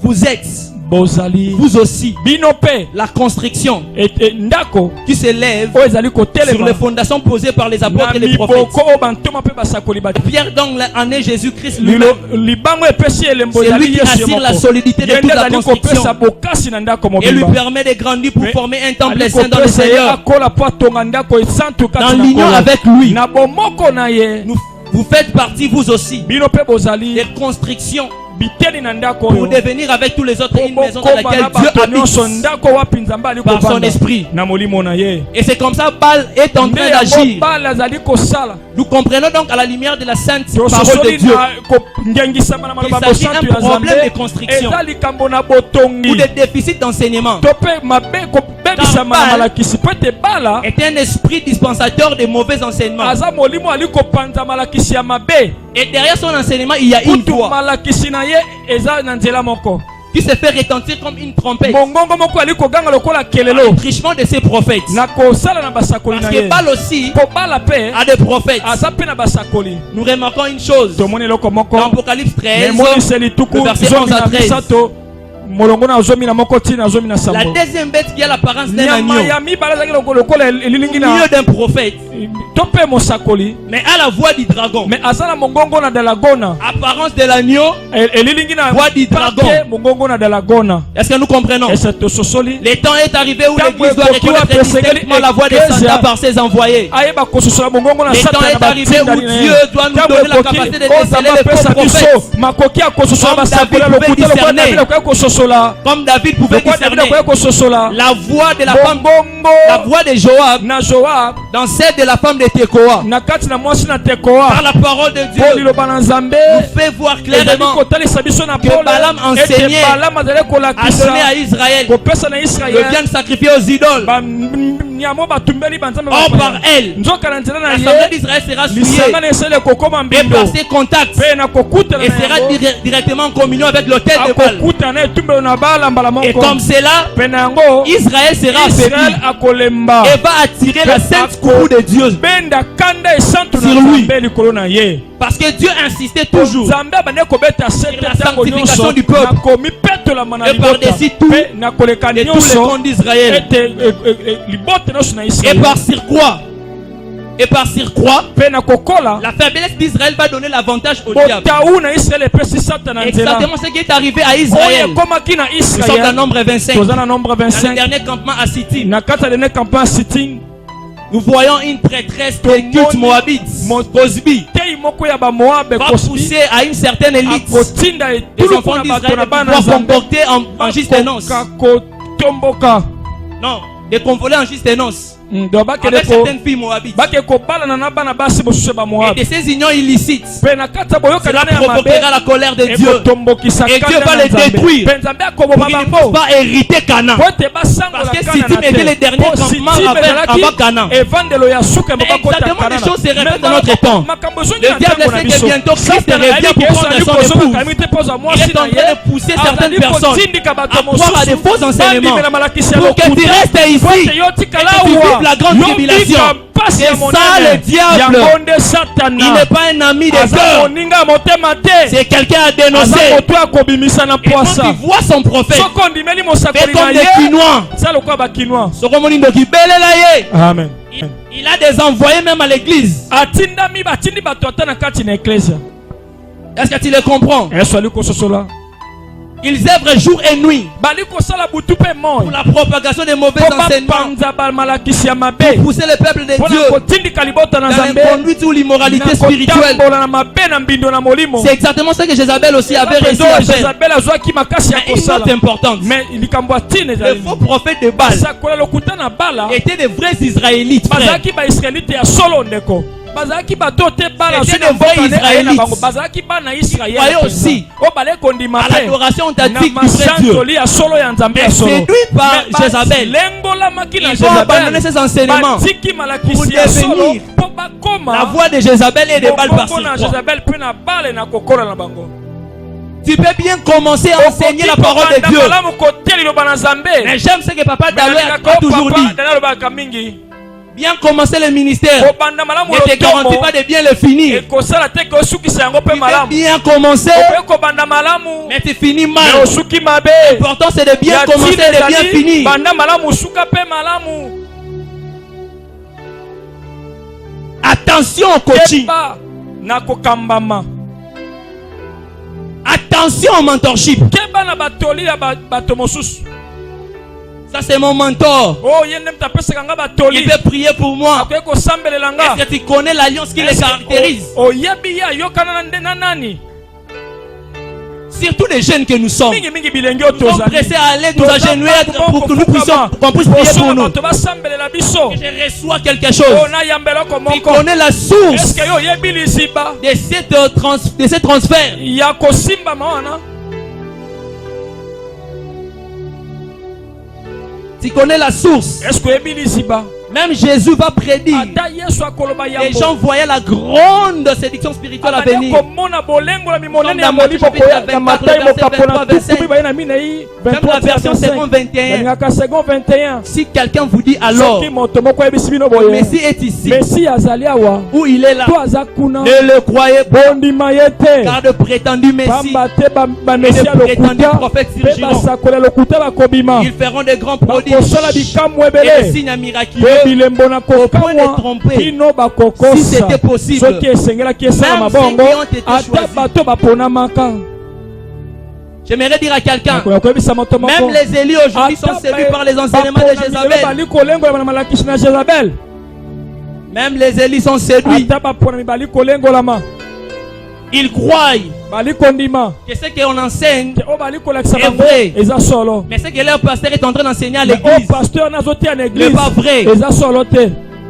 Vous êtes vous aussi la construction qui s'élève sur les fondations posées par les apôtres et les prophètes. Pierre donc en est Jésus-Christ lui-même. C'est lui qui assure la solidité de toute la construction et lui permet de grandir pour former un temple saint dans le Seigneur. Dans l'union avec lui, vous faites partie vous aussi des constructions pour devenir avec tous les autres une maison dans laquelle Dieu habite par son esprit. Et c'est comme ça Baal est en train d'agir. Nous comprenons donc à la lumière de la sainte parole de Dieu qu'il s'agit d'un problème de construction ou de déficit d'enseignement. Car Baal est un esprit dispensateur de mauvais enseignements. Et derrière son enseignement, il y a une voix qui se fait retentir comme une trompette. Le trichement de ses prophètes. Parce que Baal aussi a des prophètes. Nous remarquons une chose. Dans Apocalypse 13, le verset 11 à 13. La deuxième bête qui a l'apparence d'un agneau, au milieu d'un prophète, mais à la voix du dragon. Apparence de l'agneau, voix du dragon. Est-ce que nous comprenons? Le temps est arrivé où l'église doit reconnaître distinctement la voix des saints par ses envoyés. Le temps est arrivé où Dieu doit nous donner la capacité de déceler les faux prophètes. Comme David pouvait discerner la voix de la femme, la voix de Joab dans celle de la femme de Tekoa. Par la parole de Dieu nous fait voir clairement que Balaam enseignait à donner à Israël le bien sacrifié aux idoles. Or par elle, l'assemblée d'Israël sera souillée. Et par ses contacts, et sera directement en communion avec l'autel de Baal. Et comme cela, Israël sera affaibli et va attirer la sainte courroux de Dieu sur lui. Parce que Dieu insistait toujours sur la sanctification du peuple. Et par-dessus tout, de tous les comptes d'Israël. Et par surcroît, la faiblesse d'Israël va donner l'avantage au diable. Exactement ce qui est arrivé à Israël. Nous sommes dans Nombre 25. Dans le dernier campement à Sittim, nous voyons une prêtresse de culte moabite, Cosbi, va pousser à une certaine élite les enfants d'Israël pour concocter en juste et noces. Non, de convoler en juste et noces. Avec certaines filles moabites. Et de ces unions illicites, cela provoquera la colère de Dieu. Et Dieu va les détruire pour qu'ils ne puissent pas hériter Canaan. Parce que Sittim était le dernier campement avant Canaan. Mais exactement les choses se répètent dans notre temps. Le diable sait que bientôt Christ revient pour prendre son épouse. Il est en train de pousser certaines personnes à croire à des faux enseignements pour que tu restes ici et que tu vives la grande tribulation. C'est ça le diable. Il n'est pas un ami de cœur. C'est quelqu'un à dénoncer. Et quand tu vois son prophète, fait comme des Quinois. Amen. Il a des envoyés même à l'église. Est-ce que tu le comprends? Ils œuvrent jour et nuit pour la propagation des mauvais enseignements, pour pousser le peuple de Dieu dans l'inconduite ou l'immoralité spirituelle. C'est exactement ce que Jézabel aussi avait réussi à faire. Mais une note importante, les faux prophètes de Baal étaient des vrais Israélites, frères. C'était des vrais Israélites. Ils croyaient aussi à l'adoration authentique du vrai Dieu. Mais séduits par Jézabel, ils ont abandonné ces enseignements pour devenir la voix de Jézabel et de Baal par-ci. Tu peux bien commencer à enseigner la parole de Dieu. Mais j'aime ce que Papa Dallo a toujours dit. Bien commencer le ministère ne te garantit pas de bien le finir. Tu peux bien commencer, mais tu finis mal. L'important c'est de bien commencer et de bien finir. Attention au coaching. Attention au mentorship. Ça c'est mon mentor. Il veut prier pour moi. Est-ce que tu connais l'alliance qui les caractérise? Surtout les jeunes que nous sommes. Nous sommes pressés à aller nous agenouiller pour que nous puissions, qu'on puisse prier pour nous. Que je reçois quelque chose. Tu connais la source de ces transferts. Tu connais la source. Même Jésus va prédire. Les gens voyaient la grande séduction spirituelle à venir. Dans Matthieu chapitre 24, même la version second 21. Si quelqu'un vous dit alors, le Messie est ici, où il est là, ne le croyez pas, car de prétendus Messie et de prétendus prophètes surgiront. Ils feront des grands prodiges et des signes miraculeux au point de tromper. Si c'était possible, même ceux qui ont été choisis. J'aimerais dire à quelqu'un, même les élus aujourd'hui sont séduits par les enseignements de Jézabel. Même les élus sont séduits. Ils croient que ce qu'on enseigne est vrai. Mais ce que leur pasteur est en train d'enseigner à l'église n'est pas vrai.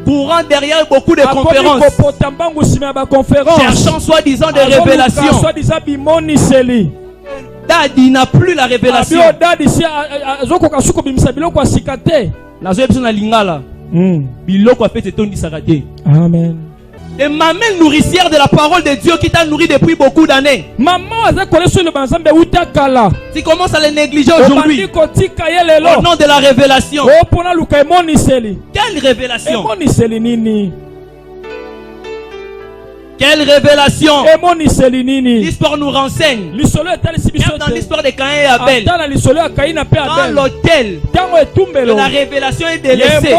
Courant derrière beaucoup de conférences, cherchant soi-disant des révélations. Daddy n'a plus la révélation. Biloko a fait ton disaraté. Amen. Et maman nourricière de la parole de Dieu qui t'a nourri depuis beaucoup d'années. Maman a connaissé le banzambe utakala. Tu commences à les négliger aujourd'hui. Au nom de la révélation. Quelle révélation? Quelle révélation? L'histoire nous renseigne. Même dans l'histoire de Caïn et Abel, dans l'autel de la révélation est délaissée.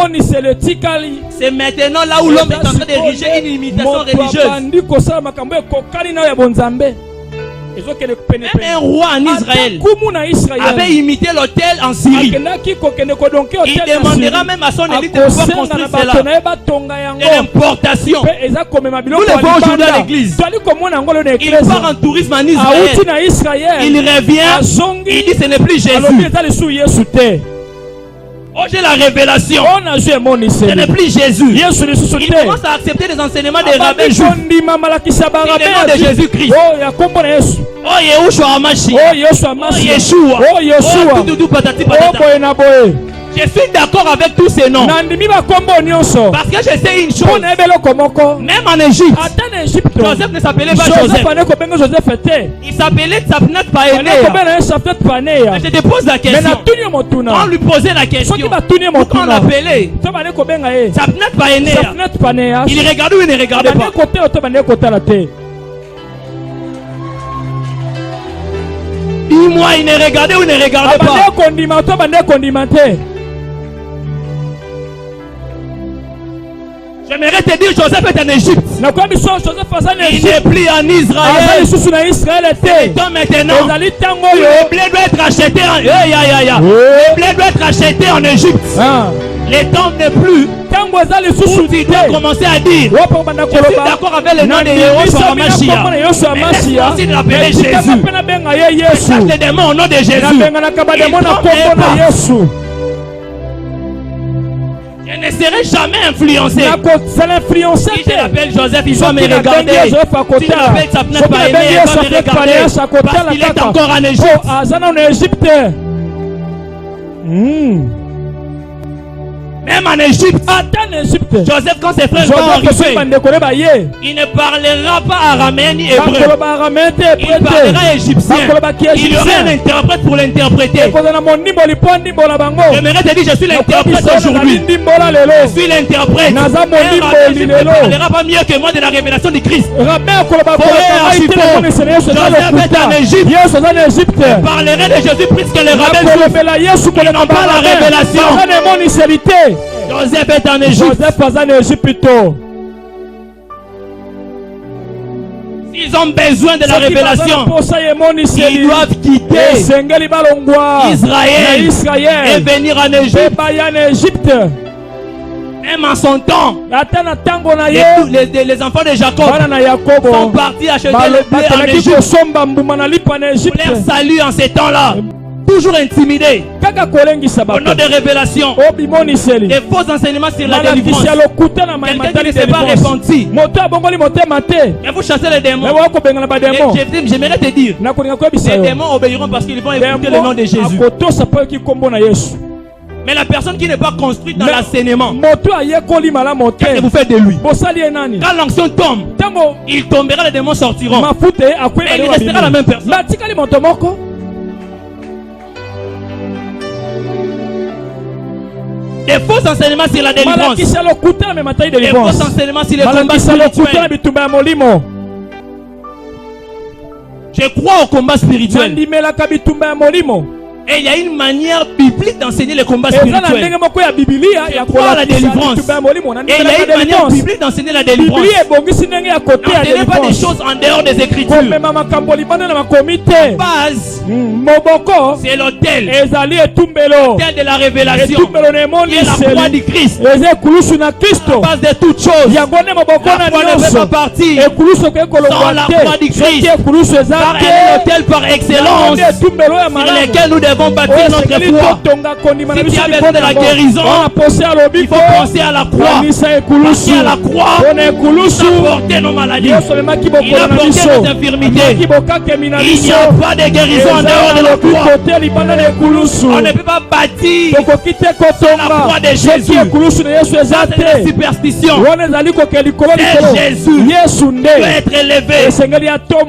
C'est maintenant là où l'homme est en train d'ériger une imitation religieuse. Même un roi en Israël avait imité l'autel en Syrie. Il demandera même à son élite de pouvoir construire cela. C'est l'importation. Nous le voyons aujourd'hui à l'église. Il part en tourisme en Israël. Il revient. Il dit ce n'est plus Jésus. Oh, j'ai la révélation. Ce n'est plus Jésus. Il commence à accepter les enseignements des rabbins juifs. Il demande de Jésus-Christ. Oh, Yeshua Hamashi. Oh, Yeshua. Oh, Yeshua. Tout patati patata. Je suis d'accord avec tous ces noms. Parce que je sais une chose. Même en Égypte, Joseph ne s'appelait pas Joseph. Il s'appelait Tsapnat Paenea. Mais je te pose la question. On lui posait la question. Pourquoi on l'appelait Tsapnat Paenea? Il regardait ou il ne regardait pas? Dis-moi, il ne regardait ou il ne regardait pas? J'aimerais te dire, Joseph est en Égypte. Il n'est plus en Israël. C'est le temps maintenant. Le blé doit être acheté en Égypte. Le temps n'est plus. Où tu dois commencer à dire, je suis d'accord avec le nom de Yeshua Hamashiach. Mais laisse-moi aussi de l'appeler Jésus. Je chasse les démons au nom de Jésus. Je ne serai jamais influencé. Si je l'appelle Joseph, il va me regarder. Si je l'appelle Tsapnat Paenea, il va me regarder. Parce qu'il est encore en Égypte. Même en Égypte, Joseph, quand ses frères vont arriver, il ne parlera pas araméen ni hébreu. Il parlera égyptien. Il y aura un interprète pour l'interpréter. J'aimerais te dire, je suis l'interprète aujourd'hui. Je suis l'interprète. Un rabbin ne parlera pas mieux que moi de la révélation du Christ. Joseph est en Égypte. Je parlerai de Jésus puisque les rabbins ils n'ont pas la révélation. Joseph est en Égypte. Ils ont besoin de la révélation. Ils doivent quitter Israël et venir en Égypte. Même en son temps, les enfants de Jacob sont partis acheter le blé en Égypte. Pour leur salut en ces temps-là. Toujours intimidé. Au nom de révélation, des faux enseignements sur la délivrance. Quelqu'un qui ne s'est pas repenti. Et vous chassez les démons. J'aimerais te dire, les démons obéiront parce qu'ils vont écouter le nom de Jésus. Mais la personne qui n'est pas construite dans l'enseignement, qu'est-ce que vous faites de lui? Quand l'onction tombe, il tombera, les démons sortiront. Mais il restera la même personne. Des faux enseignements sur la délivrance. Des faux enseignements sur les combats spirituels. Je crois au combat spirituel. Et il y a une manière biblique d'enseigner les combats spirituels. Je crois à la délivrance. Et il y a une manière biblique d'enseigner la délivrance. N'enseignez pas des choses en dehors des Écritures. La base, c'est l'autel. L'autel de la révélation. Qui est la croix du Christ. La base de toutes choses. La foi ne peut pas partir sans la croix du Christ. Car elle est l'autel par excellence sur lequel nous devons devons bâtir notre foi. Si tu as besoin de la guérison, il faut penser à la croix. Penser à la croix, il a porté nos maladies, il a porté nos infirmités. Il n'y a pas de guérison en dehors de la croix. On ne peut pas bâtir sur la croix de Jésus. Ça, c'est la superstition. C'est Jésus peut être élevé.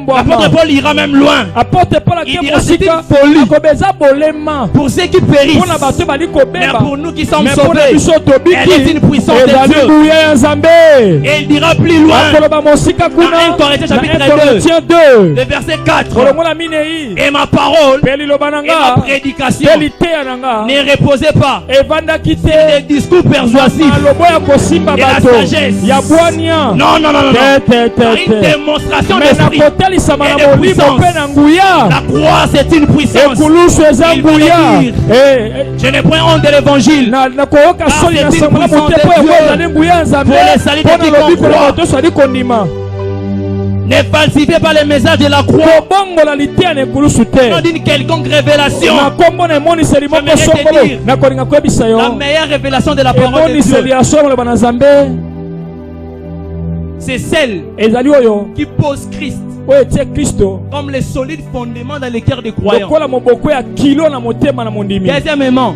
L'apôtre Paul ira même loin. Il dira c'est une folie pour ceux qui périssent, mais pour nous qui sommes sauvés, elle est une puissance de Dieu. Et il dira plus loin dans 1 Corinthiens chapitre 2, le verset 4. Et ma parole et ma prédication ne reposaient pas sur des discours persuasifs et la sagesse. Non. Par une démonstration d'esprit et de puissance. La croix, c'est une puissance. Il va dire, je n'ai point honte de l'évangile. C'est une puissance de Dieu pour les salut de quiconque croit. Ne falsifiez pas les messages de la croix. Non d'une quelconque révélation. La meilleure révélation de la parole de Dieu, c'est celle qui pose Christ comme les solides fondements dans les cœurs des croyants. Deuxièmement,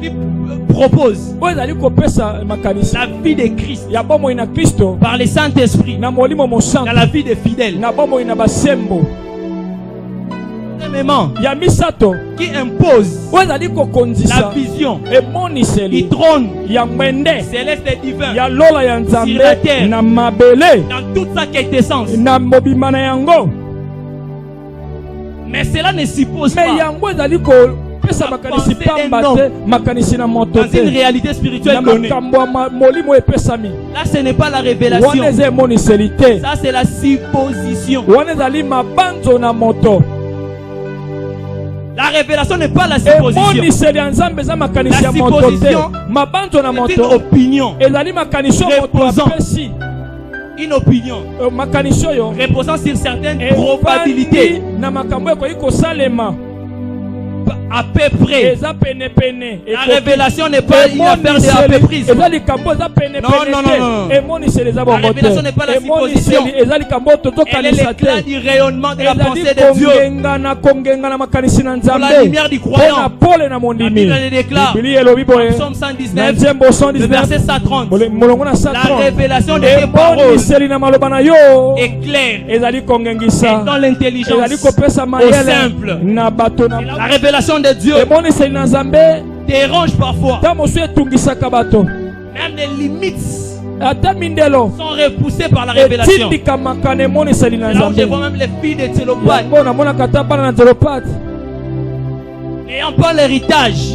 qui propose la vie de Christ par le Saint-Esprit dans la vie des fidèles. Deuxièmement, qui impose la vision du trône céleste et divin sur la terre dans toute sa quintessence. Mais cela ne suppose pas dans une réalité spirituelle donnée. Là, ce n'est pas la révélation. Ça, c'est la supposition. La révélation n'est pas la supposition. La supposition, c'est une opinion reposant. Une opinion reposant sur certaines probabilités. À peu près. La révélation n'est pas une affaire de à peu près. Non. La révélation n'est pas la supposition. Elle est l'éclat du rayonnement de la pensée de Dieu. Pour la lumière du croyant. La Bible le déclare. Psaume 119, le verset 130. La révélation des paroles est claire et dans l'intelligence au simple. La révélation de Dieu dérange parfois. Même les limites sont repoussées par la révélation. Là où je vois même les filles de Télopathe n'ayant pas l'héritage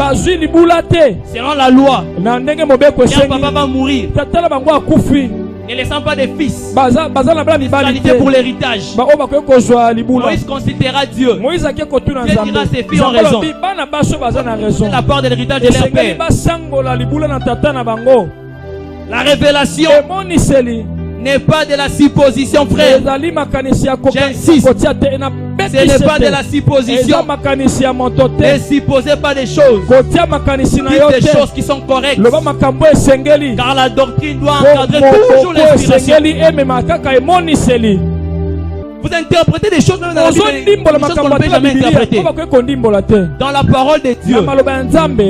selon la loi. Quand papa va mourir, ne laissant pas de fils, qualité pour l'héritage. Moïse considérera Dieu. Dieu dira ses filles ont raison. C'est la part de l'héritage de leur père. La révélation n'est pas de la supposition, frère. J'insiste. Ce n'est pas de la supposition. Ne supposez pas des choses. Dites des choses qui sont correctes. Car la doctrine doit encadrer toujours l'inspiration. Vous interprétez des choses même dans la Bible, des choses qu'on ne peut jamais interpréter. Dans la parole de Dieu,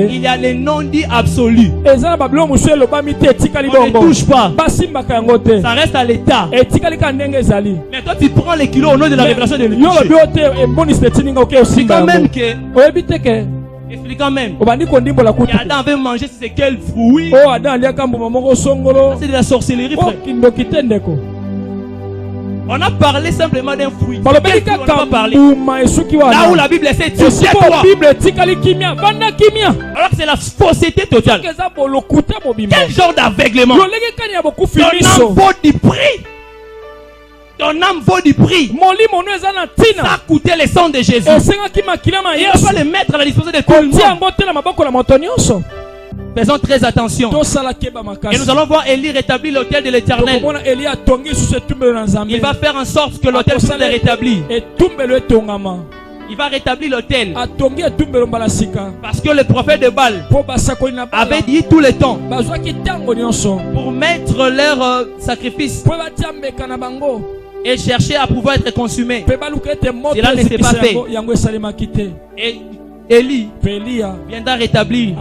il y a les non-dits absolus. On ne touche pas. Ça reste à l'état. Mais toi, tu prends les kilos au nom de la révélation de Dieu. Expliquant même que Adam avait mangé c'est quel fruit. C'est de la sorcellerie, frère. On a parlé simplement d'un fruit. On n'a pas parlé. Là où la Bible essaie de tuer toi. Alors que c'est la fausseté totale. Quel genre d'aveuglement? Ton âme vaut du prix. Ton âme vaut du prix. Ça a coûté le sang de Jésus. Il ne va pas le mettre à la disposition de tout le monde. Faisons très attention. Et nous allons voir Élie rétablir l'autel de l'Éternel. Il va faire en sorte que l'autel soit rétabli. Il va rétablir l'autel. Parce que le prophète de Baal avait dit tout le temps pour mettre leur sacrifice et chercher à pouvoir être consumé. Cela ne s'est pas fait. Et Élie viendra rétablir.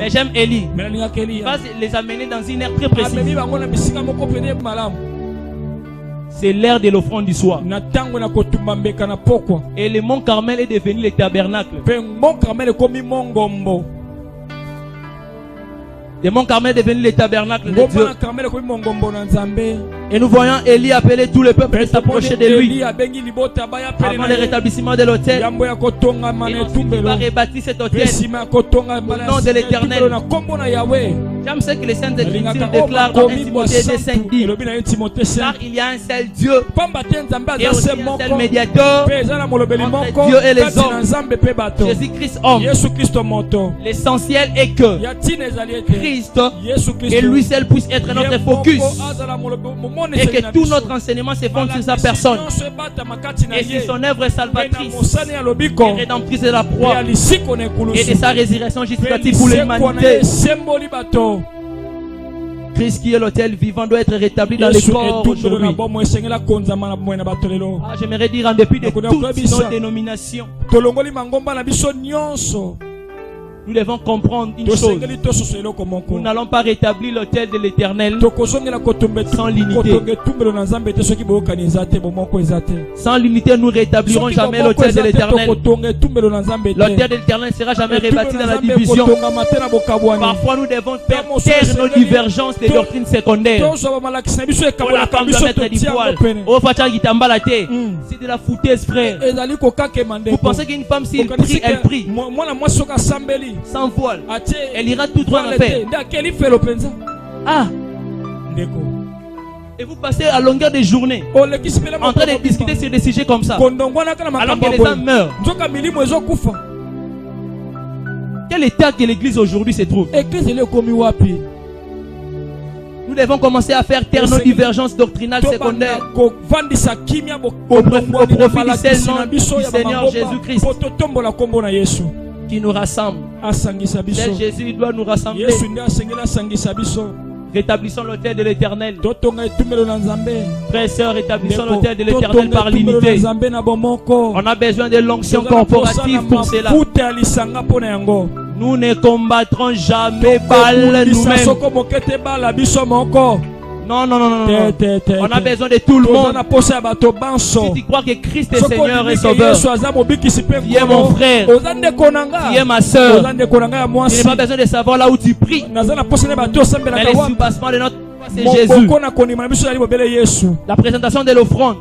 Mais j'aime Élie. Il va les amener dans une ère très précise. C'est l'ère de l'offrande du soir. Et le mont Carmel est devenu le tabernacle. Le mont Carmel est devenu le tabernacle de Dieu. Et nous voyons Élie appeler tout le peuple à s'approcher de lui avant le rétablissement de l'autel. Et ensuite il va rebâtir cet autel au nom de l'Éternel. J'aime ce que les Saintes Écritures déclarent dans 1 Timothée 2:5. Car il y a un seul Dieu et aussi un seul médiateur entre Dieu et les hommes, Jésus-Christ homme. L'essentiel est que Christ et lui seul puisse être notre focus et que tout notre enseignement se fonde sur sa personne et sur son œuvre salvatrice et rédemptrice de la croix et de sa résurrection justificative pour l'humanité. Christ qui est l'autel vivant doit être rétabli dans les corps aujourd'hui. J'aimerais dire en dépit de toutes nos dénominations, nous devons comprendre une chose. Nous n'allons pas rétablir l'autel de l'Éternel sans l'unité. Sans l'unité, nous ne rétablirons jamais l'autel de l'Éternel. L'autel de l'Éternel ne sera jamais rebâti dans la division. Parfois, nous devons faire taire nos divergences des doctrines secondaires. C'est de la foutaise, frère. Vous pensez qu'une femme, s'il prie, elle prie sans voile, elle ira tout droit en paix. Ah! Et vous passez à longueur de journée en train de discuter sur des sujets comme ça, alors que les âmes meurent. Quel état que l'église aujourd'hui se trouve? Nous devons commencer à faire taire nos divergences doctrinales secondaires au profit du Seigneur Jésus-Christ qui nous rassemble. C'est Jésus, il doit nous rassembler. Rétablissons l'autel de l'Éternel. Frères et sœurs, rétablissons l'autel de l'Éternel par l'unité. On a besoin de l'onction corporative pour cela. Nous ne combattrons jamais Baal nous-mêmes. Non, non, non, non, non. On a besoin de tout le monde. Si tu crois que Christ est Seigneur et Sauveur, tu es mon frère, tu es ma soeur. Tu n'as pas besoin de savoir là où tu pries. Mais les soubassements de notre c'est Jésus. La présentation de l'offrande.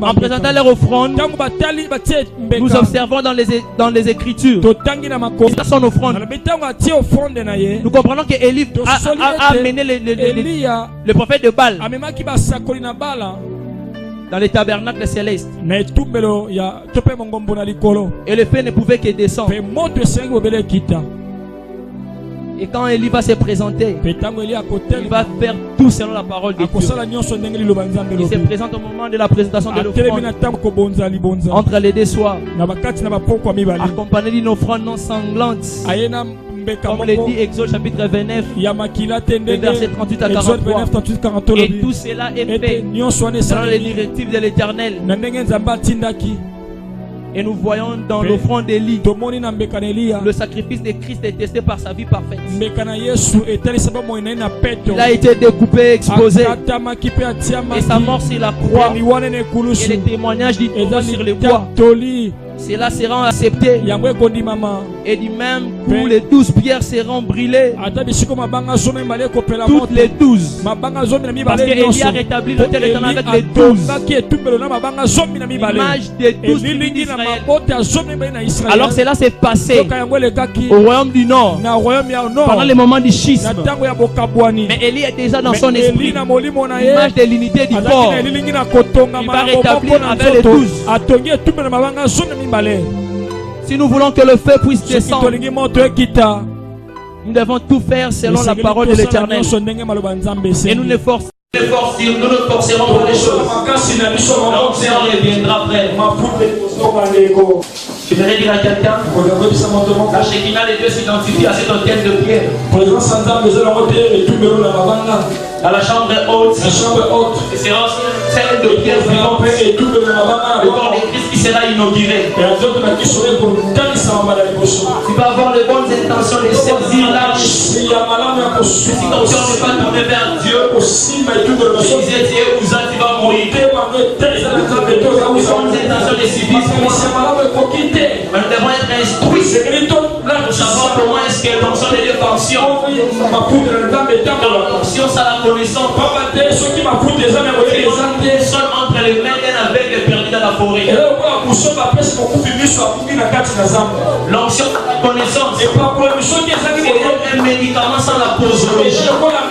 En présentant leur offrande, nous observons dans les Écritures son offrande. Nous comprenons que Élie a amené le prophète de Baal dans les tabernacles célestes. Et le feu ne pouvait que descendre. Et quand Élie va se présenter, il va faire tout selon la parole de Dieu. Il se présente au moment de la présentation de l'offrande entre les deux soirs, accompagné d'une offrande non sanglante, comme le dit Exode chapitre 29, versets 38 à 43. Et tout cela est fait selon les directives de l'Éternel. Et nous voyons dans l'offrande d'Élie, le sacrifice de Christ est testé par sa vie parfaite. Il a été découpé, exposé, et sa mort sur la croix, et les témoignages du tombeau sur le bois, cela sera accepté. Et du même coup, les 12 pierres seront brûlées. Toutes les 12. Parce qu'Élie a rétabli l'autel éternel avec les 12. L'image des 12 tribus d'Israël. Alors cela s'est passé au royaume du Nord pendant le moment du schisme. Mais Élie est déjà dans son esprit. L'image de l'unité du corps. Il va rétablir avec les 12. Si nous voulons que le feu puisse descendre, Nous devons tout faire selon la parole de l'Éternel. Et nous ne forcerons pas les choses. Donc c'est on reviendra après. Je voudrais dire à quelqu'un, la Shekinah de Dieu s'identifie à cet hôtel de pierre. Dans la chambre haute, et c'est celle de pierre vivante, le corps de Christ qui sera inauguré. Tu vas avoir les bonnes intentions de saisir l'âge. Si ton cœur n'est pas tourné vers Dieu, je disais Dieu, tu vas mourir. Les bonnes intentions de civisme. Mais nous devons être instruits pour savoir comment est-ce que l'onction des deux fonctions. L'onction, c'est la connaissance. Seul entre les mains d'un aveugle perdu dans la forêt. L'onction, c'est la connaissance. C'est un médicament sans la posologie.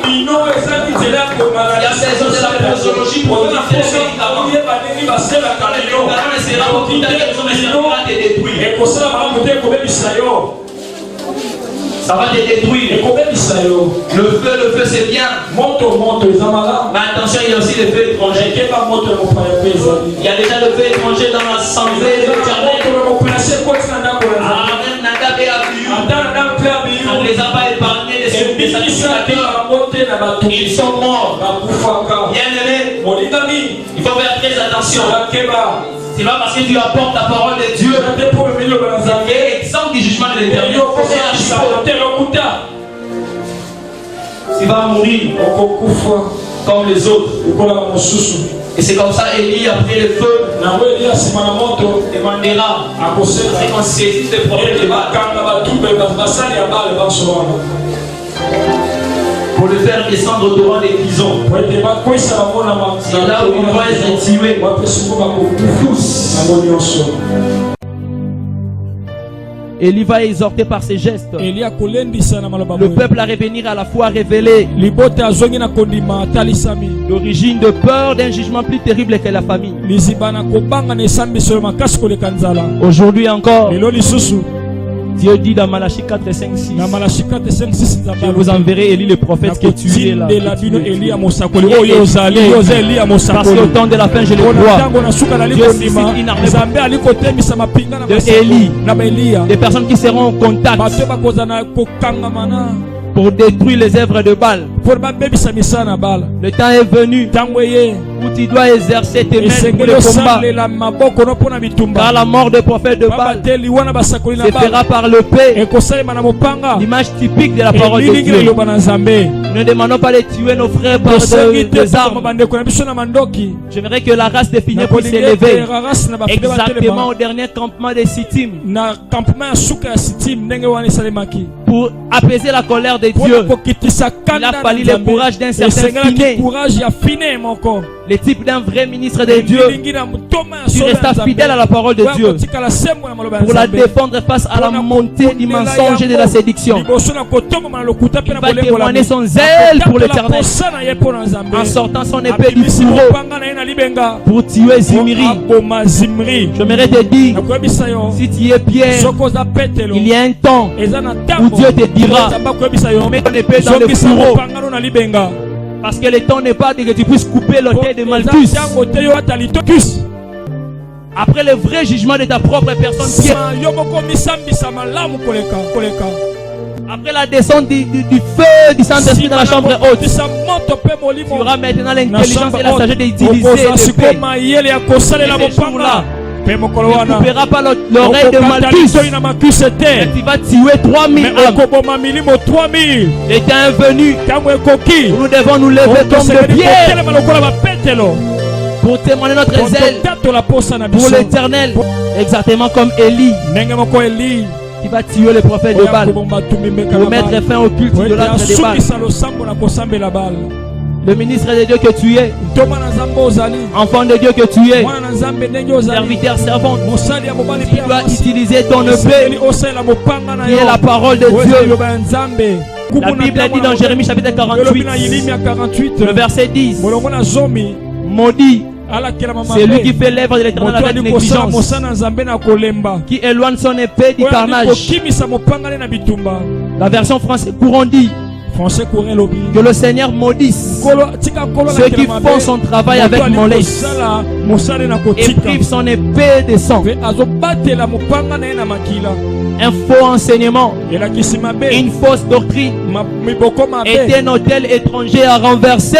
Il y a besoin de la posologie pour utiliser le médicament. Quand le médicament ne sera pas tout à fait te détruire. Ça va te détruire. Le feu c'est bien. Mais attention, il y a aussi le feu étranger. Il y a déjà le feu étranger dans l'assemblée de l'Éternel. Même Nadab et Abihu, on ne les a pas épargnés des sacrificateurs. Ils sont morts. Bien aimés, il faut faire très attention. C'est pas parce que tu apportes la parole de Dieu qui est exempt du jugement de l'Éternel. Tu vas mourir comme les autres. Et c'est comme ça Élie après le feu demandera qu'on saisisse les prophètes de Baal pour le faire descendre devant les prisons. C'est là où il va être tué. Tous. Élie va exhorter par ses gestes le peuple à revenir à la foi révélée, l'origine de peur d'un jugement plus terrible que la famine. Aujourd'hui encore, Dieu dit dans Malachie 4, 5, 6, je vous enverrai Élie le prophète qui est tué là. Parce qu'au temps de la fin je le vois. Dieu suscite une armée de Élie, des personnes qui seront en contact pour détruire les œuvres de Baal. Le temps est venu où tu dois exercer tes mains pour le combat. Car la mort des prophètes de Baal se fera par le paix. L'image typique de la parole de Dieu. Nous ne demandons pas de tuer nos frères par des armes. J'aimerais que la race définie puisse s'élever exactement au dernier campement de Sittim pour apaiser la colère de Dieu. Il a fallu le courage d'un certain Finé, le type d'un vrai ministre de Dieu qui resta fidèle à la parole de Dieu pour la défendre face à la montée du mensonge et de la séduction. Il va témoigner son zèle pour l'Éternel en sortant son épée du fourreau pour tuer Zimri. J'aimerais te dire, si tu es Pierre, il y a un temps où Dieu te dira, mets ton épée dans le fourreau. Parce que le temps n'est pas de que tu puisses couper l'orteil de Malchus. Après le vrai jugement de ta propre personne, Pierre. Après la descente du feu du Saint-Esprit dans la chambre haute, tu auras maintenant l'intelligence et la sagesse d'utiliser l'épée. Tu ne couperas pas l'oreille de Malchus, mais tu vas tuer 3000 hommes. Le temps est venu où nous devons nous lever comme de pierre pour témoigner notre zèle pour l'Éternel, exactement comme Élie qui va tuer le prophète de Baal pour mettre fin au culte de l'âtre de Baal. Le ministre de Dieu que tu es, enfant de Dieu que tu es, serviteur, servante, tu dois utiliser ton épée qui est la parole de Dieu. La Bible dit dans Jérémie chapitre 48, le verset 10, maudit c'est lui qui fait l'œuvre de l'Éternel avec négligence, qui éloigne son épée du carnage. La version française courant dit que le Seigneur maudisse ceux qui font son travail avec mollesse et privent son épée de sang. Un faux enseignement, une fausse doctrine est un hôtel étranger à renverser.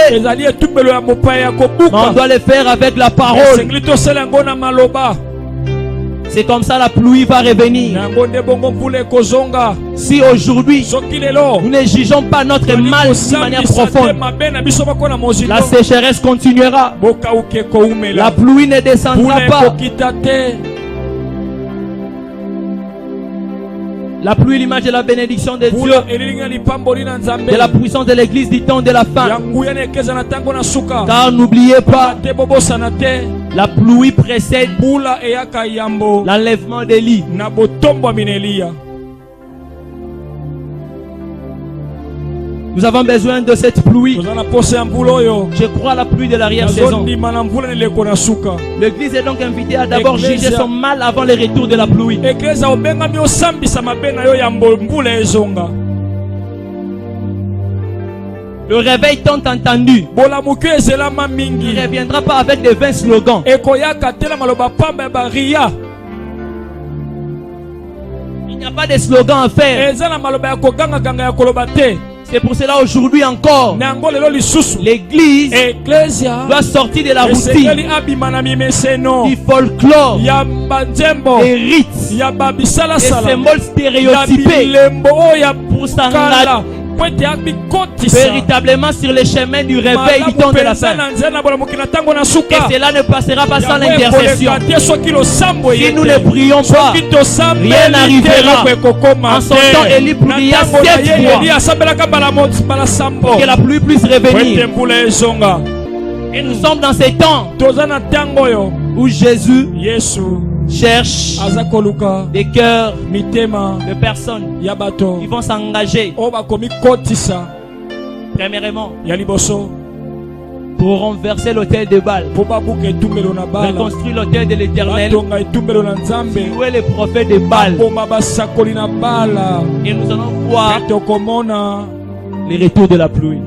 On doit le faire avec la parole. C'est comme ça la pluie va revenir. Si aujourd'hui nous ne jugeons pas notre mal de manière profonde, la sécheresse continuera. La pluie ne descendra pas. La pluie, l'image de la bénédiction de Dieu, de la puissance de l'église du temps de la fin. Car n'oubliez pas, la pluie précède l'enlèvement d'Élie. Nous avons besoin de cette pluie. Je crois à la pluie de l'arrière-saison. L'église est donc invitée à d'abord juger son mal avant le retour de la pluie. Le réveil tant entendu ne reviendra pas avec des vains slogans. Il n'y a pas de slogan à faire. C'est pour cela aujourd'hui encore, l'église doit sortir de la routine, du folklore, des rites, des symboles stéréotypés pour s'engager véritablement sur le chemin du réveil du temps de la fin. Et cela ne passera pas sans l'intercession. Si nous ne prions pas, rien n'arrivera. En son temps, Élie pria 7 fois pour que la pluie puisse revenir. Et nous sommes dans ces temps où Jésus cherche des cœurs de personnes qui vont s'engager. Premièrement, pour renverser l'autel de Baal, reconstruire l'autel de l'Éternel, tuer les prophètes de Baal. Et nous allons voir le retour de la pluie.